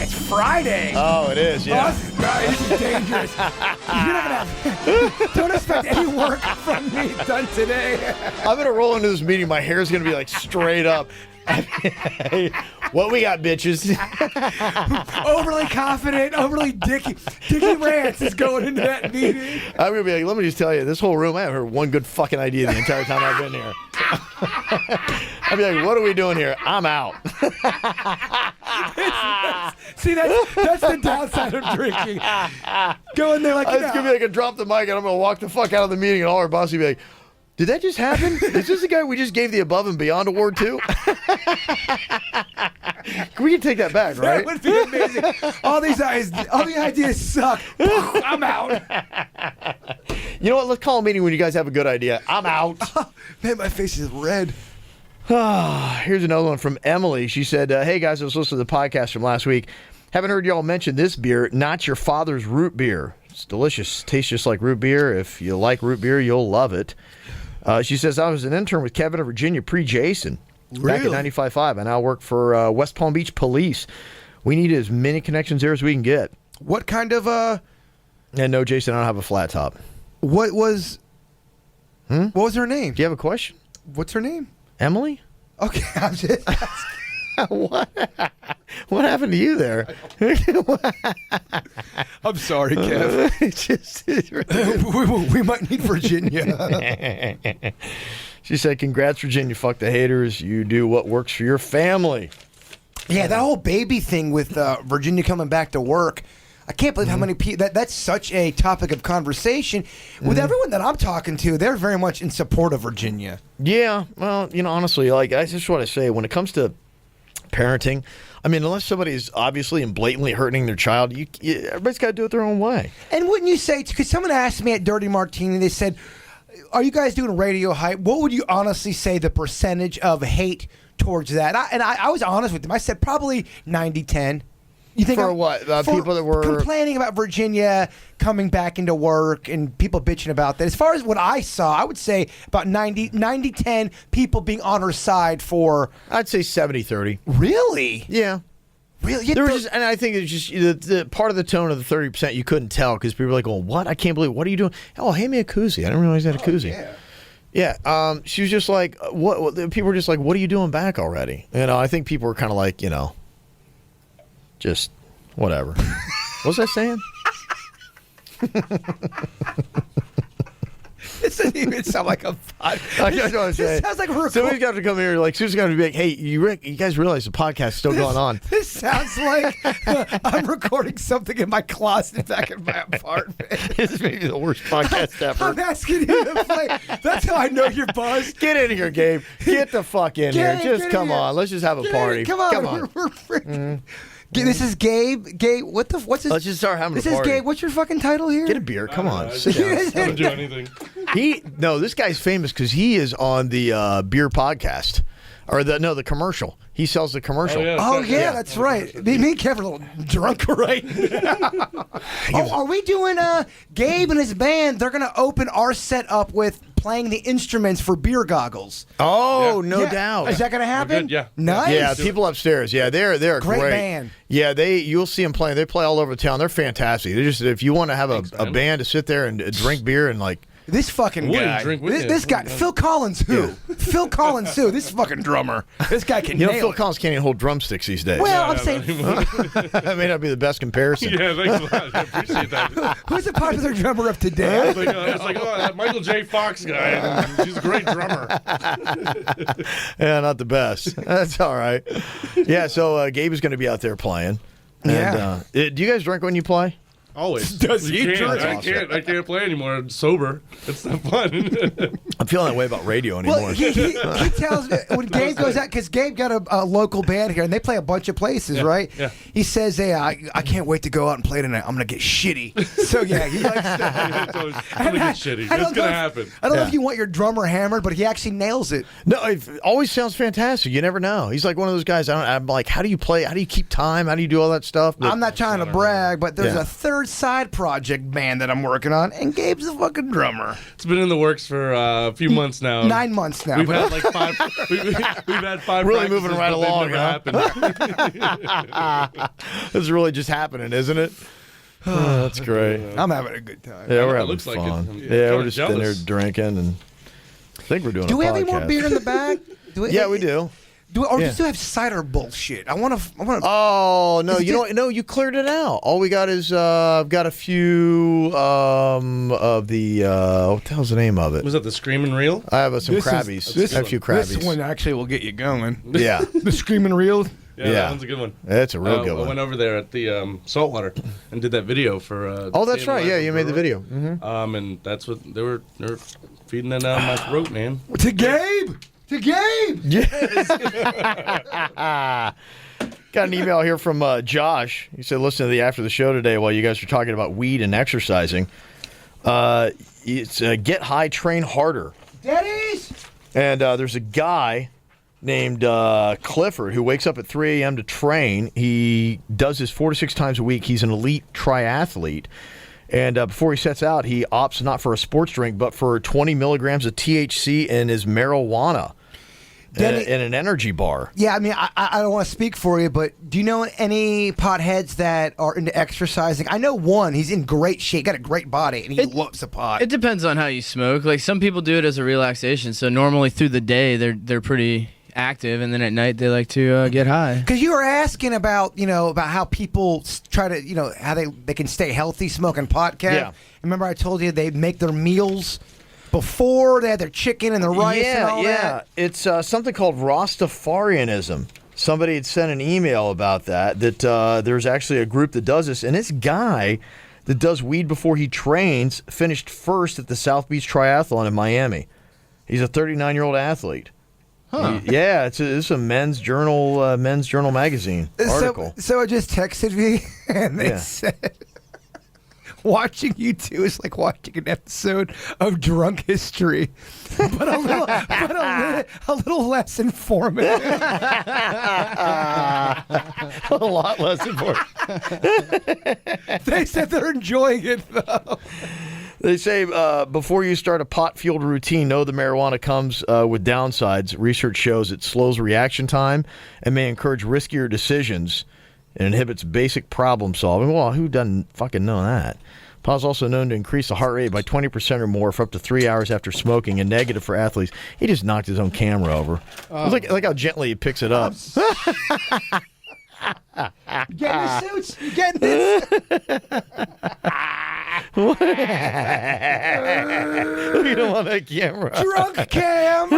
it's Friday. Oh, it is. Yeah. This is dangerous. You're not gonna have, don't expect any work from me done today. I'm gonna roll into this meeting. My hair's gonna be like straight up. What we got, bitches? Overly confident, overly Dickie Rance is going into that meeting. I'm gonna be like, let me just tell you, this whole room, I haven't heard one good fucking idea the entire time I've been here. I'd be like, what are we doing here? I'm out. See, that's the downside of drinking. Go in there like it's gonna be like a drop the mic, and I'm gonna walk the fuck out of the meeting, and all our bosses will be like, did that just happen? Is this the guy we just gave the Above and Beyond award to? We can take that back, right? That would be amazing. All the ideas suck. I'm out. You know what? Let's call a meeting when you guys have a good idea. I'm out. Man, my face is red. Here's another one from Emily. She said, hey, guys, I was listening to the podcast from last week. Haven't heard y'all mention this beer, Not Your Father's Root Beer. It's delicious. Tastes just like root beer. If you like root beer, you'll love it. She says, I was an intern with Kevin in Virginia pre-Jason. Back in 95.5. I now work for West Palm Beach Police. We need as many connections there as we can get. What kind of... And no, Jason, I don't have a flat top. What was... What was her name? Do you have a question? What's her name? Emily? Okay, I'm just... What happened to you there? I'm sorry, Kev. we might need Virginia. She said, congrats, Virginia. Fuck the haters. You do what works for your family. Yeah, that whole baby thing with Virginia coming back to work. I can't believe how many people... That's such a topic of conversation. With everyone that I'm talking to, they're very much in support of Virginia. Yeah, well, honestly, like, I just want to say, when it comes to parenting, I mean, unless somebody's obviously and blatantly hurting their child, everybody's got to do it their own way. And wouldn't you say, because someone asked me at Dirty Martini, they said, are you guys doing radio hype? What would you honestly say the percentage of hate towards that? I was honest with them. I said probably 90-10. You think for what? For people that were complaining about Virginia coming back into work and people bitching about that. As far as what I saw, I would say about 90-10 people being on her side for... I'd say 70-30. Really? Yeah. Really? There was and I think it's just the part of the tone of the 30% you couldn't tell because people were like, "Oh, what? I can't believe. What are you doing? Oh, hand me a koozie. I didn't realize you had a koozie." Yeah. She was just like, "What?" People were just like, "What are you doing back already?" I think people were kind of like, just whatever. What was I saying? It doesn't even sound like a podcast. I just want to say. It sounds like we're somebody's got to come here. Like Susan's got to be like, "Hey, you guys realize the podcast is still going on?" This sounds like I'm recording something in my closet back in my apartment. This is maybe the worst podcast ever. I'm asking you to play. That's how I know you're buzzed. Get in here, Gabe. Get the fuck in here. Just come on. Let's just have a party. Come on. We're freaking. This is Gabe. Gabe, what's his? Let's just start having a party. This is Gabe. What's your fucking title here? Get a beer. Come on. Sit down. I don't do anything. This guy's famous because he is on the beer podcast. Or the commercial. He sells the commercial. Oh, yeah, that's right. Me and Kevin are a little drunk right now. Are we doing Gabe and his band? They're going to open our set up with playing the instruments for beer goggles. Oh, yeah. No doubt. Is that going to happen? Yeah. Nice. Yeah, people upstairs. Yeah, they're great band. Yeah, you'll see them playing. They play all over town. They're fantastic. They're just if you want to have a band to sit there and drink beer and like This fucking Wouldn't guy. drink with you. This guy. Phil Collins who? Phil Collins who? This fucking drummer. This guy can nail Phil it. Collins can't even hold drumsticks these days. Well, I'm saying, That may not be the best comparison. Yeah, thanks a lot. I appreciate that. who's the popular drummer of today? It's like, that Michael J. Fox guy. He's a great drummer. Yeah, not the best. That's all right. Yeah, so Gabe is going to be out there playing. And, do you guys drink when you play? Always. Does he Can't. drink? I can't play anymore. I'm sober. It's not fun. I'm feeling that way about radio anymore. Well, he tells me when Gabe goes out, because Gabe got a local band here, and they play a bunch of places, right? yeah. He says, hey, I can't wait to go out and play tonight. I'm going to get shitty. So, yeah, he likes It's always gonna get shitty. It's don't know gonna if- happen. I don't know if you want your drummer hammered, but he actually nails it. No, it always sounds fantastic. You never know. He's like one of those guys. I'm like, how do you play? How do you keep time? How do you do all that stuff? But I'm not trying to brag, but there's Yeah. a third side project band that I'm working on, and Gabe's the fucking drummer. It's been in the works for a few months now. 9 months now. We've had like 5. We've had 5. Really practices, moving right but they've along, never happened. This is really just happening, isn't it? Oh, that's great. I'm having a good time. Yeah, we're It having looks like it. fun. I'm Yeah, kinda we're just sitting there jealous. drinking, and I think we're doing. Do a we have any more podcast. beer in the bag? Yeah, we do. Or Yeah. just do have cider bullshit? I want to. Oh no! Is it You know just- what? No, you cleared it out. All we got is I've got a few of the what the hell's the name of it? Was that the Screaming Reel? I have some This is- Krabbies. this- I have a few Krabbies. This one actually will get you going. Yeah, The Screaming Reel. Yeah, Yeah. that one's a good one. that's a real good I one. went over there at the Saltwater and did that video for. Oh, that's Staying right. Alive Yeah, with you made the Brewing. video. And that's what they were feeding that down my throat, man. To Gabe. To Gabe. Got an email here from Josh. He said, listen to the after the show today while you guys are talking about weed and exercising. It's get high, train harder. Daddies. And there's a guy named Clifford who wakes up at 3 a.m. to train. He does this 4 to 6 times a week. He's an elite triathlete. And before he sets out, he opts not for a sports drink, but for 20 milligrams of THC in his marijuana in an energy bar. Yeah, I mean, I don't want to speak for you, but do you know any potheads that are into exercising? I know one. He's in great shape, got a great body, and he loves a pot. It depends on how you smoke. Like some people do it as a relaxation. So normally through the day they're pretty active, and then at night they like to get high. Because you were asking about how people try to how they can stay healthy smoking pot. Kev. Yeah. Remember I told you they make their meals before they had their chicken and the rice and all that. It's something called Rastafarianism. Somebody had sent an email about that there's actually a group that does this, and this guy that does weed before he trains finished first at the South Beach Triathlon in Miami. He's a 39-year-old athlete. Huh. Yeah, it's a Men's Journal magazine article. So it just texted me, and they Yeah. said, watching you two is like watching an episode of Drunk History, but a little less informative. A lot less important. They said they're enjoying it, though. They say before you start a pot-fueled routine, know the marijuana comes with downsides. Research shows it slows reaction time and may encourage riskier decisions and inhibits basic problem solving. Well, who doesn't fucking know that? Pot's also known to increase the heart rate by 20% or more for up to 3 hours after smoking, and negative for athletes. He just knocked his own camera over. Look how gently he picks it up. Getting the suits. You getting this? You don't want that camera. Drunk camera.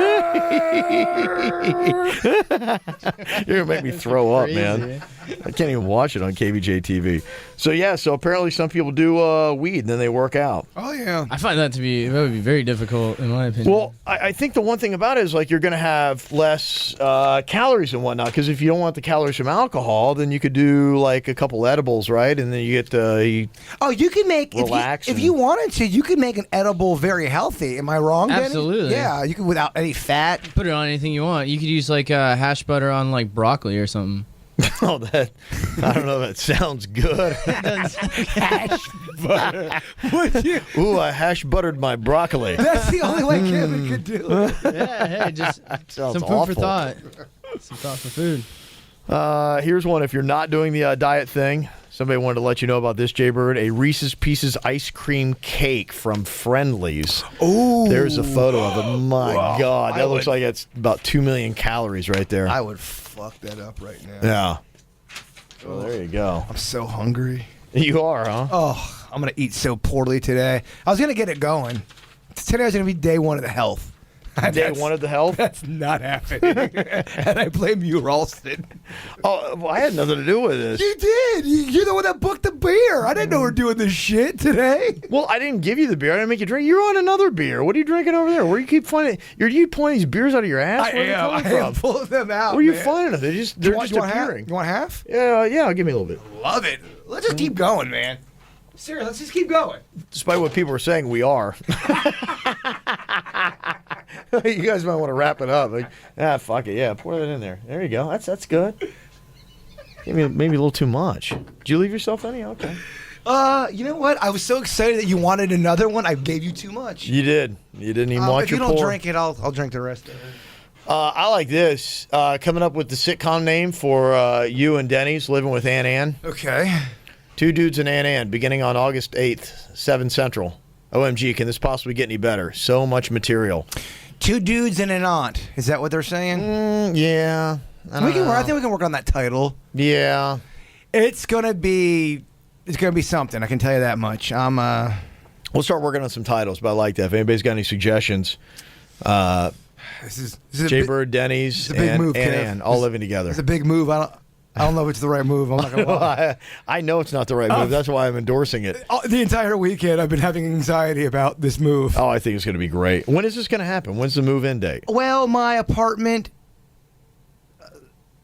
You're going to make me throw up, man. I can't even watch it on KVJ TV. So apparently some people do weed and then they work out. Oh, yeah. I find that would be very difficult in my opinion. Well, I think the one thing about it is like you're going to have less calories and whatnot, because if you don't want the calories from alcohol, then you could do like a couple edibles, right? And then you get You can make Relax if and- you wanted to. You could make an edible very healthy. Am I wrong, Denny? Absolutely. Yeah, you could without any fat. put it on anything you want. You could use like hash butter on like broccoli or something. I don't know if that sounds good. Hash butter. Would you? Ooh, I hash buttered my broccoli. That's the only way Kevin could do it. Yeah, hey, just Sounds some food awful. for thought. Some thought for food. Here's one. If you're not doing the diet thing, Somebody wanted to let you know about this, Jaybird. A Reese's Pieces ice cream cake from Friendly's. Oh, there's a photo of it. My God, that looks like it's about 2 million calories right there. I would fuck that up right now. Yeah. Well, there you go. I'm so hungry. You are, huh? Oh, I'm gonna eat so poorly today. I was gonna get it going. Today was gonna be day one of the health. Day one of the health? That's not happening. And I blame you, Ralston. Oh, well, I had nothing to do with this. You did. You're the one that booked the beer. I didn't know we're doing this shit today. Well, I didn't give you the beer. I didn't make you drink. You're on another beer. What are you drinking over there? Where do you keep finding? You pulling these beers out of your ass? I am pulling them out. Where are you man. finding them? They're just appearing. You want half? Yeah. Give me a little bit. Love it. Let's just keep going, man. Seriously, let's just keep going. Despite what people are saying, we are. You guys might want to wrap it up. Like, fuck it. Yeah, pour that in there. There you go. That's good. Maybe a little too much. Did you leave yourself any? Okay. You know what? I was so excited that you wanted another one. I gave you too much. You did. You didn't even watch your pour. If you don't drink it, I'll drink the rest of it. I like this. Coming up with the sitcom name for you and Denny's, Living with Ann. Okay. Two Dudes and Ann, beginning on August 8th, 7 Central. OMG, can this possibly get any better? So much material. Two dudes and an aunt. Is that what they're saying? Yeah. I think we can work on that title. Yeah. It's gonna be something. I can tell you that much. We'll start working on some titles, but I like that. If anybody's got any suggestions, this is Jaybird, Denny's, and Ann all living together. It's a big move. I don't know if it's the right move. I'm not gonna lie. I know it's not the right move. That's why I'm endorsing it. The entire weekend, I've been having anxiety about this move. Oh, I think it's going to be great. When is this going to happen? When's the move-in date? Well, my apartment.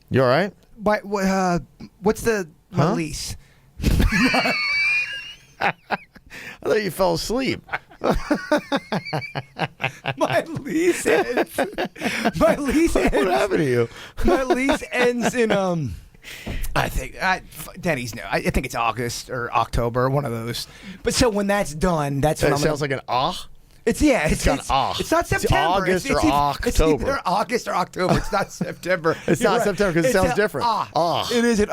You all right? What's my lease? I thought you fell asleep. My lease ends. My lease ends. What happened to you? My lease ends in I think Denny's. No, I think it's August or October, one of those. But so when that's done, that's when it sounds like an ah. It's not September. It's August or October. It's either August or October. It's not September. It's not September because it sounds different. It is an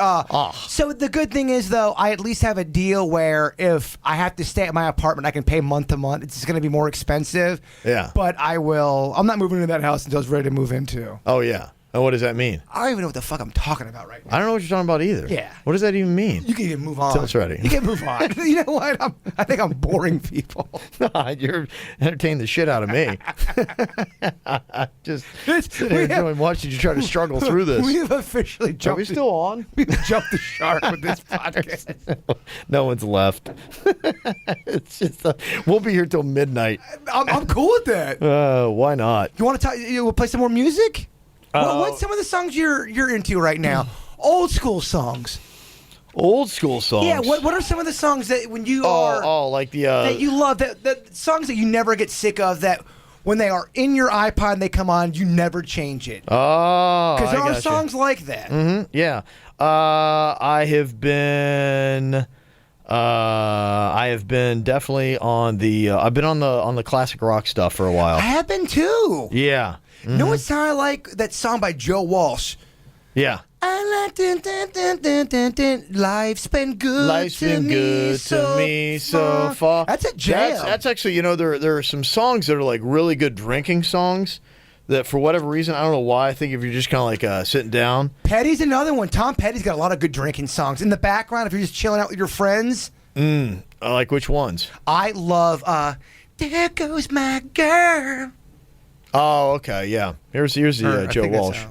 So the good thing is, though, I at least have a deal where if I have to stay at my apartment, I can pay month to month. It's going to be more expensive. Yeah. But I'm not moving into that house until it's ready to move into. Oh, yeah. And what does that mean? I don't even know what the fuck I'm talking about right now. I don't know what you're talking about either. Yeah. What does that even mean? You can even move on. Until it's ready. You can move on. You know what? I think I'm boring people. You're entertaining the shit out of me. Just sitting here enjoying watching you try to struggle through this. We have officially jumped. Are we still on? We've jumped the shark with this podcast. No one's left. It's just we'll be here till midnight. I'm cool with that. Why not? You want to talk? We'll play some more music. What's some of the songs you're into right now? Old school songs. Old school songs. Yeah. What are some of the songs that when you like the that you love that songs that you never get sick of that when they are in your iPod and they come on you never change it. Oh. Because there are songs like that. Mm-hmm. Yeah. I have been definitely on the. I've been on the classic rock stuff for a while. I have been too. Yeah. Mm-hmm. You know what song I like? That song by Joe Walsh. Yeah. I like life's been good to me so far. That's a jam. That's actually, there are some songs that are like really good drinking songs that for whatever reason, I don't know why, I think if you're just kind of like sitting down. Petty's another one. Tom Petty's got a lot of good drinking songs. In the background, if you're just chilling out with your friends. Like which ones? I love There Goes My Girl. Oh, okay, yeah. Here's the Joe Walsh.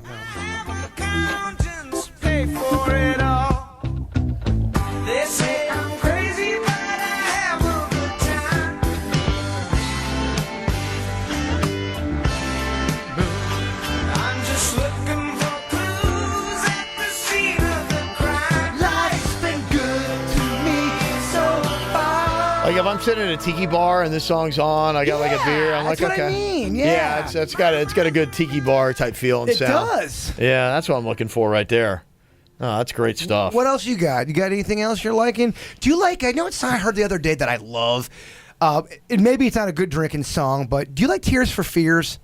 Like if I'm sitting at a tiki bar and this song's on, I got like a beer. I'm like, that's okay. What I mean. Yeah, it's got a good tiki bar type feel and sound. It does. Yeah, that's what I'm looking for right there. Oh, that's great stuff. What else you got? You got anything else you're liking? Do you like? I know it's I heard the other day that I love. Maybe it's not a good drinking song, but do you like Tears for Fears?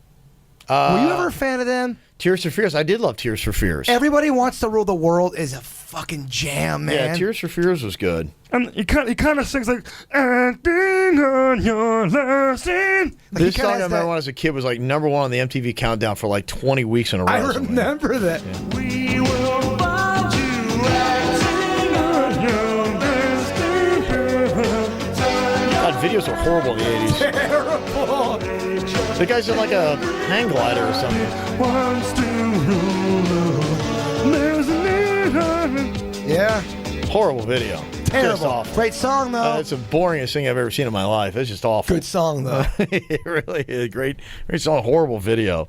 Were you ever a fan of them? Tears for Fears. I did love Tears for Fears. Everybody Wants to Rule the World is a fucking jam, man. Yeah, Tears for Fears was good. And he kind of sings like, "Acting on your lesson." This song I remember when I was a kid was like #1 on the MTV Countdown for like 20 weeks in a row. I remember that. We will find you acting on your lesson. God, videos were horrible in the 80s. Terrible. The guy's in like a hang glider or something. Wants to rule. There's a need. Yeah. Horrible video. Just Terrible. awful. Great song, though. It's the boringest thing I've ever seen in my life. It's just awful. Good song, though. It really is. Great song. Horrible video.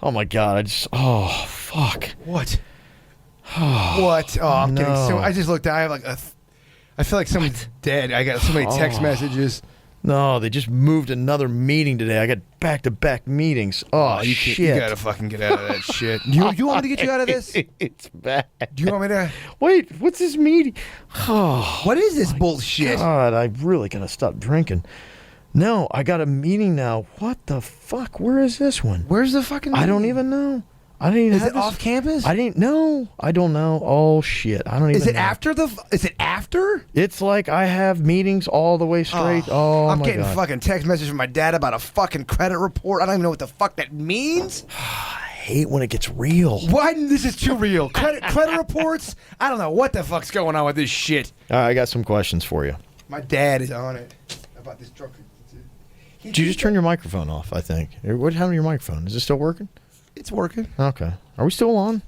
Oh my God. Oh, fuck. What? What? Oh, I'm getting so. No. I just looked down. I have like I feel like someone's dead. I got so many text messages. No, they just moved another meeting today. I got back-to-back meetings. Oh, shit. You gotta fucking get out of that shit. You want me to get you out of this? It's bad. Do you want me to? Wait, what's this meeting? Oh, What is this bullshit? God, I really gotta stop drinking. No, I got a meeting now. What the fuck? Where is this one? Where's the fucking? I don't even know. I didn't even Is have it this- off campus? I didn't know. I don't know. Oh shit! I don't even. Is it know. after the? Is it after? It's like I have meetings all the way straight. Oh, I'm my getting God. fucking text messages from my dad about a fucking credit report. I don't even know what the fuck that means. I hate when it gets real. Why? This is too real. Credit reports. I don't know what the fuck's going on with this shit. All right, I got some questions for you. My dad is on it about this drunk. Did you just turn your microphone off? I think. What happened to your microphone? Is it still working? It's working. Okay. Are we still on?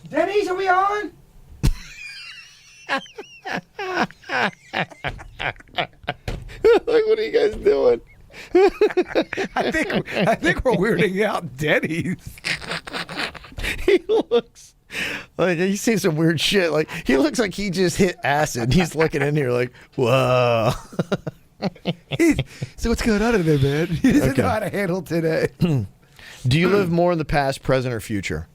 Denny's, are we on? What are you guys doing? I think we're weirding out Denny's. He looks like he's seen some weird shit. Like he looks like he just hit acid. He's looking in here like, whoa. So what's going on today, man? He doesn't Okay. know how to handle today. Do you live more in the past, present, or future?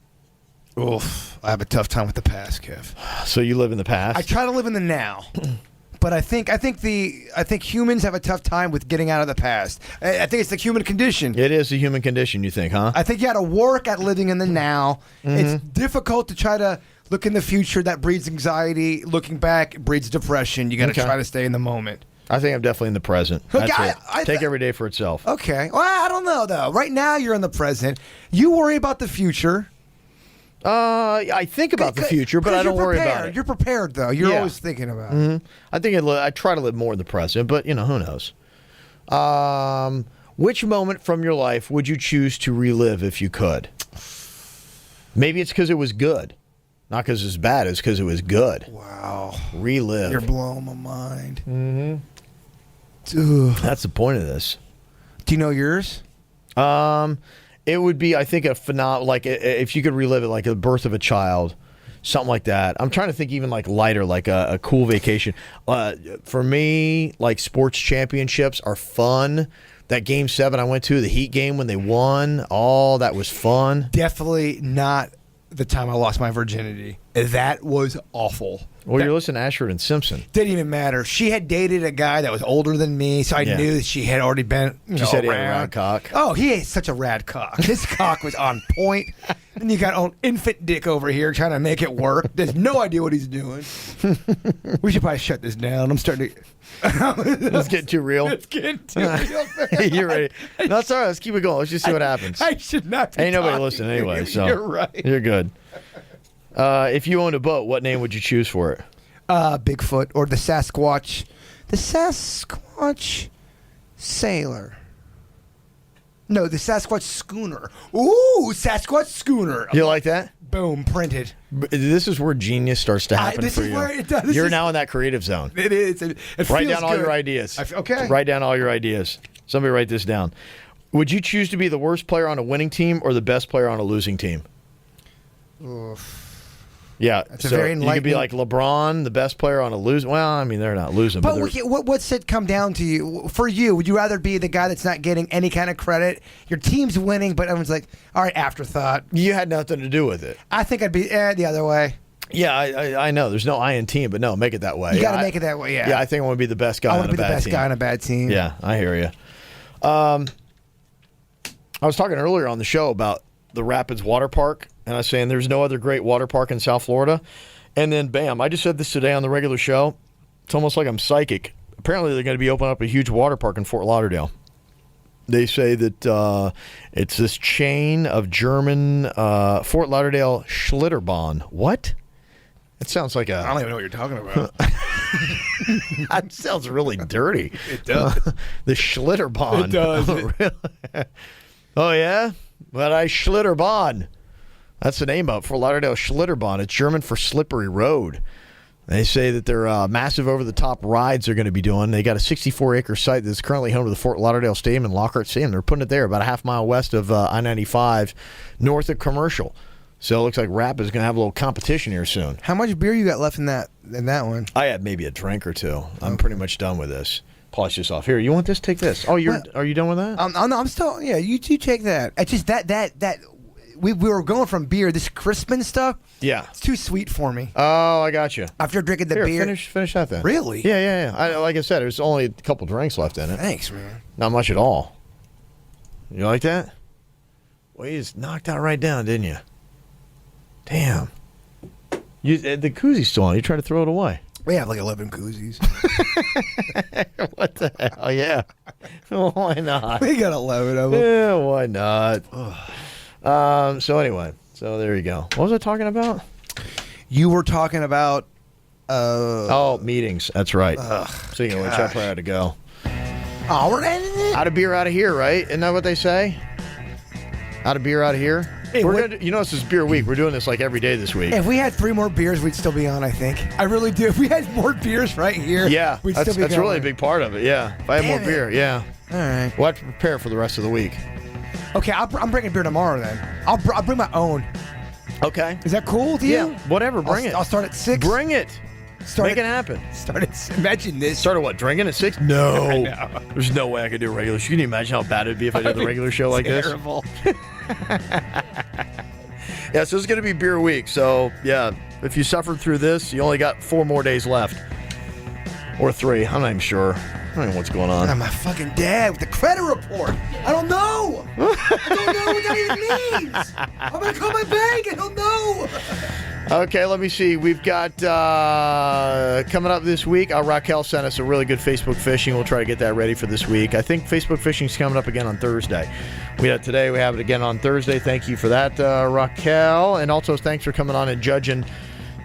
Oof, I have a tough time with the past, Kev. So you live in the past. I try to live in the now, but I think humans have a tough time with getting out of the past. I think it's the human condition. It is a human condition, you think, huh? I think you got to work at living in the now. It's difficult to try to look in the future. That breeds anxiety. Looking back breeds depression. You got to Okay. try to stay in the moment. I think I'm definitely in the present. That's Okay, it. I Take every day for itself. Okay. Well, I don't know though. Right now you're in the present. You worry about the future. I think about the future, but I don't worry about it. You're prepared though. You're Yeah. always thinking about it. I think I try to live more in the present, but who knows? Which moment from your life would you choose to relive if you could? Maybe it's because it was good, not because it's bad. It's because it was good. Wow. Relive. You're blowing my mind. That's the point of this. Do you know yours? It would be, I think, a phenomenal, like if you could relive it, like the birth of a child, something like that. I'm trying to think even like lighter, like a cool vacation. For me, like sports championships are fun. That Game 7 I went to, the Heat game when they won, all that was fun. Definitely not the time I lost my virginity. That was awful. Well, you're listening to Ashford and Simpson. Didn't even matter. She had dated a guy that was older than me, so I Yeah. knew that she had already been. She said he had a rad cock. Oh, he had such a rad cock. His cock was on point, and you got old infant dick over here trying to make it work. There's no idea what he's doing. We should probably shut this down. I'm starting to. It's getting too real. It's getting too real. You're ready. No, it's all right. Let's keep it going. Let's just see what happens. I should not. Be Ain't nobody talking listening to anyway, you. so You're right. You're good. If you owned a boat, what name would you choose for it? Bigfoot or the Sasquatch. The Sasquatch sailor. No, the Sasquatch schooner. Ooh, Sasquatch schooner. You like that? Boom, printed. This is where genius starts to happen this for is you. where it does. This You're is- now in that creative zone. It is. It Write feels down all good. your ideas. Okay. Write down all your ideas. Somebody write this down. Would you choose to be the worst player on a winning team or the best player on a losing team? Oof. Yeah, That's a so very you could be like enlightening- LeBron, the best player on a losing. Well, I mean they're not losing, but But they're, what's it come down to you? For you, would you rather be the guy that's not getting any kind of credit? Your team's winning, but everyone's like, all right, afterthought. you had nothing to do with it. I think I'd be the other way. Yeah, I know. There's no I in team, but no, make it that way. You got to I- make it that way, yeah. Yeah, I think I want to be the best guy I on want a to be the bad best team. guy on a bad team. Yeah, I hear you. I was talking earlier on the show about the Rapids Water Park, and I was saying there's no other great water park in South Florida. And then, bam, I just said this today on the regular show. It's almost like I'm psychic. Apparently, they're going to be opening up a huge water park in Fort Lauderdale. They say that it's this chain of German Fort Lauderdale Schlitterbahn. What? It sounds like I don't even know what you're talking about. That sounds really dirty. It does. The Schlitterbahn. It does. Oh, really? Oh, yeah? But I Schlitterbahn. That's the name of it, Fort Lauderdale Schlitterbahn. It's German for slippery road. They say that they're massive over-the-top rides they're going to be doing. They got a 64-acre site that's currently home to the Fort Lauderdale Stadium and Lockhart Stadium. They're putting it there about a half mile west of I-95, north of Commercial. So it looks like Rap is going to have a little competition here soon. How much beer you got left in that one? I had maybe a drink or two. I'm pretty much done with this. Polish this off. Here, you want this? Take this. Oh, are you done with that? I'm still. Yeah, you take that. It's just that we were going from beer. This Crispin stuff. Yeah. It's too sweet for me. Oh, I got you. After drinking the Here, beer. finish that then. Really? Yeah. Like I said, there's only a couple drinks left in it. Thanks, man. Not much at all. You like that? Well, you just knocked that right down, didn't you? Damn. The koozie still on. You try to throw it away. We have like 11 koozies. What the hell? Yeah. Why not? We got 11 of them. Yeah, why not? So anyway, there you go. What was I talking about? You were talking about. Meetings. That's right. Speaking of which, I probably had to go. Oh, we're ending it. Out of beer, out of here, right? Isn't that what they say? Out of beer, out of here. Hey, this is beer week. We're doing this like every day this week. If we had 3 more beers, we'd still be on, I think. I really do. If we had more beers right here, we'd still be that's going. really a big part of it, yeah. If I had more beer, yeah. All right. We'll have to prepare for the rest of the week. Okay, I'm bringing beer tomorrow then. I'll bring my own. Okay. Is that cool to you? Yeah, whatever. Bring it. I'll start at 6. Bring it. Make it happen. Imagine this. Start at what? Drinking at 6? No. There's no way I could do a regular show. Can you imagine how bad it'd be if I did the regular show like this? Terrible. Yeah, so it's going to be beer week. So, yeah, if you suffered through this, you only got 4 more days left. Or 3. I'm not even sure. I don't know what's going on. I'm my fucking dad with the credit report. I don't know. I don't know what that even means. I'm going to call my bank. I don't know. Okay, let me see. We've got coming up this week, Raquel sent us a really good Facebook fishing. We'll try to get that ready for this week. I think Facebook fishing's coming up again on Thursday. We had it today. We have it again on Thursday. Thank you for that, Raquel. And also, thanks for coming on and judging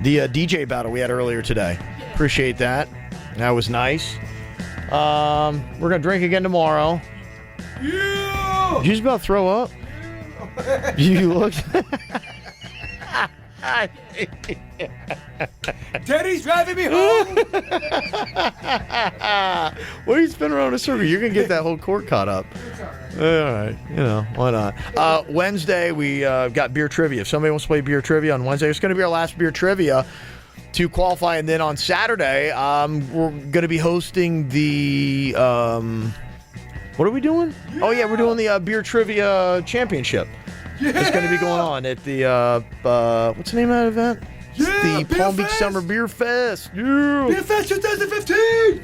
the DJ battle we had earlier today. Appreciate that. That was nice. We're going to drink again tomorrow. Yeah! Did you just about throw up? You looked... Daddy's driving me home. What are you spinning around in a circle? You're going to get that whole court caught up. All right. Why not? Wednesday, we got beer trivia. If somebody wants to play beer trivia on Wednesday, it's going to be our last beer trivia to qualify. And then on Saturday, we're going to be hosting the... what are we doing? Yeah. Oh, yeah, we're doing the beer trivia championship. Yeah. It's going to be going on at the, what's the name of that event? Yeah, the Palm Beach Summer Beerfest. Yeah. Beerfest 2015.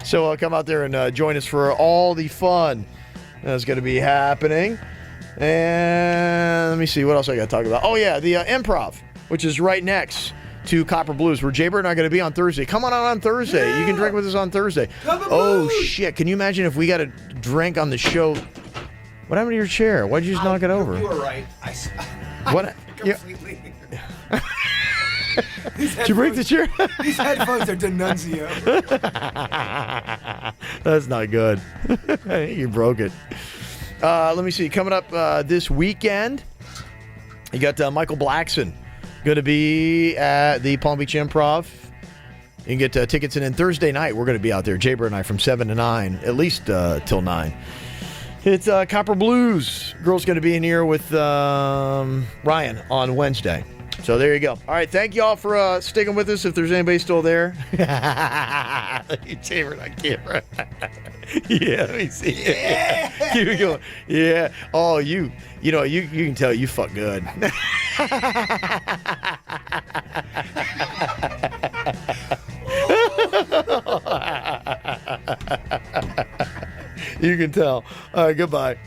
So come out there and join us for all the fun that's going to be happening. And let me see, what else I got to talk about? Oh, yeah, the Improv, which is right next to Copper Blues, where Jay Bird and I are going to be on Thursday. Come on Thursday. Yeah. You can drink with us on Thursday. Oh, shit. Can you imagine if we got a drink on the show? What happened to your chair? Why'd you just knock it over? You were right. What? Completely. Did you break the chair? These headphones are D'Annunzio. That's not good. You broke it. Let me see. Coming up this weekend, you got Michael Blackson going to be at the Palm Beach Improv. You can get tickets, and then Thursday night we're going to be out there, Jay Bird and I, from 7 to 9, at least till 9. It's Copper Blues. Girl's going to be in here with Ryan on Wednesday. So there you go. All right, thank you all for sticking with us. If there's anybody still there, Chamber on camera. Yeah, let me see. Yeah. Keep it going. Yeah. Oh, you can tell you fuck good. You can tell. All right, goodbye.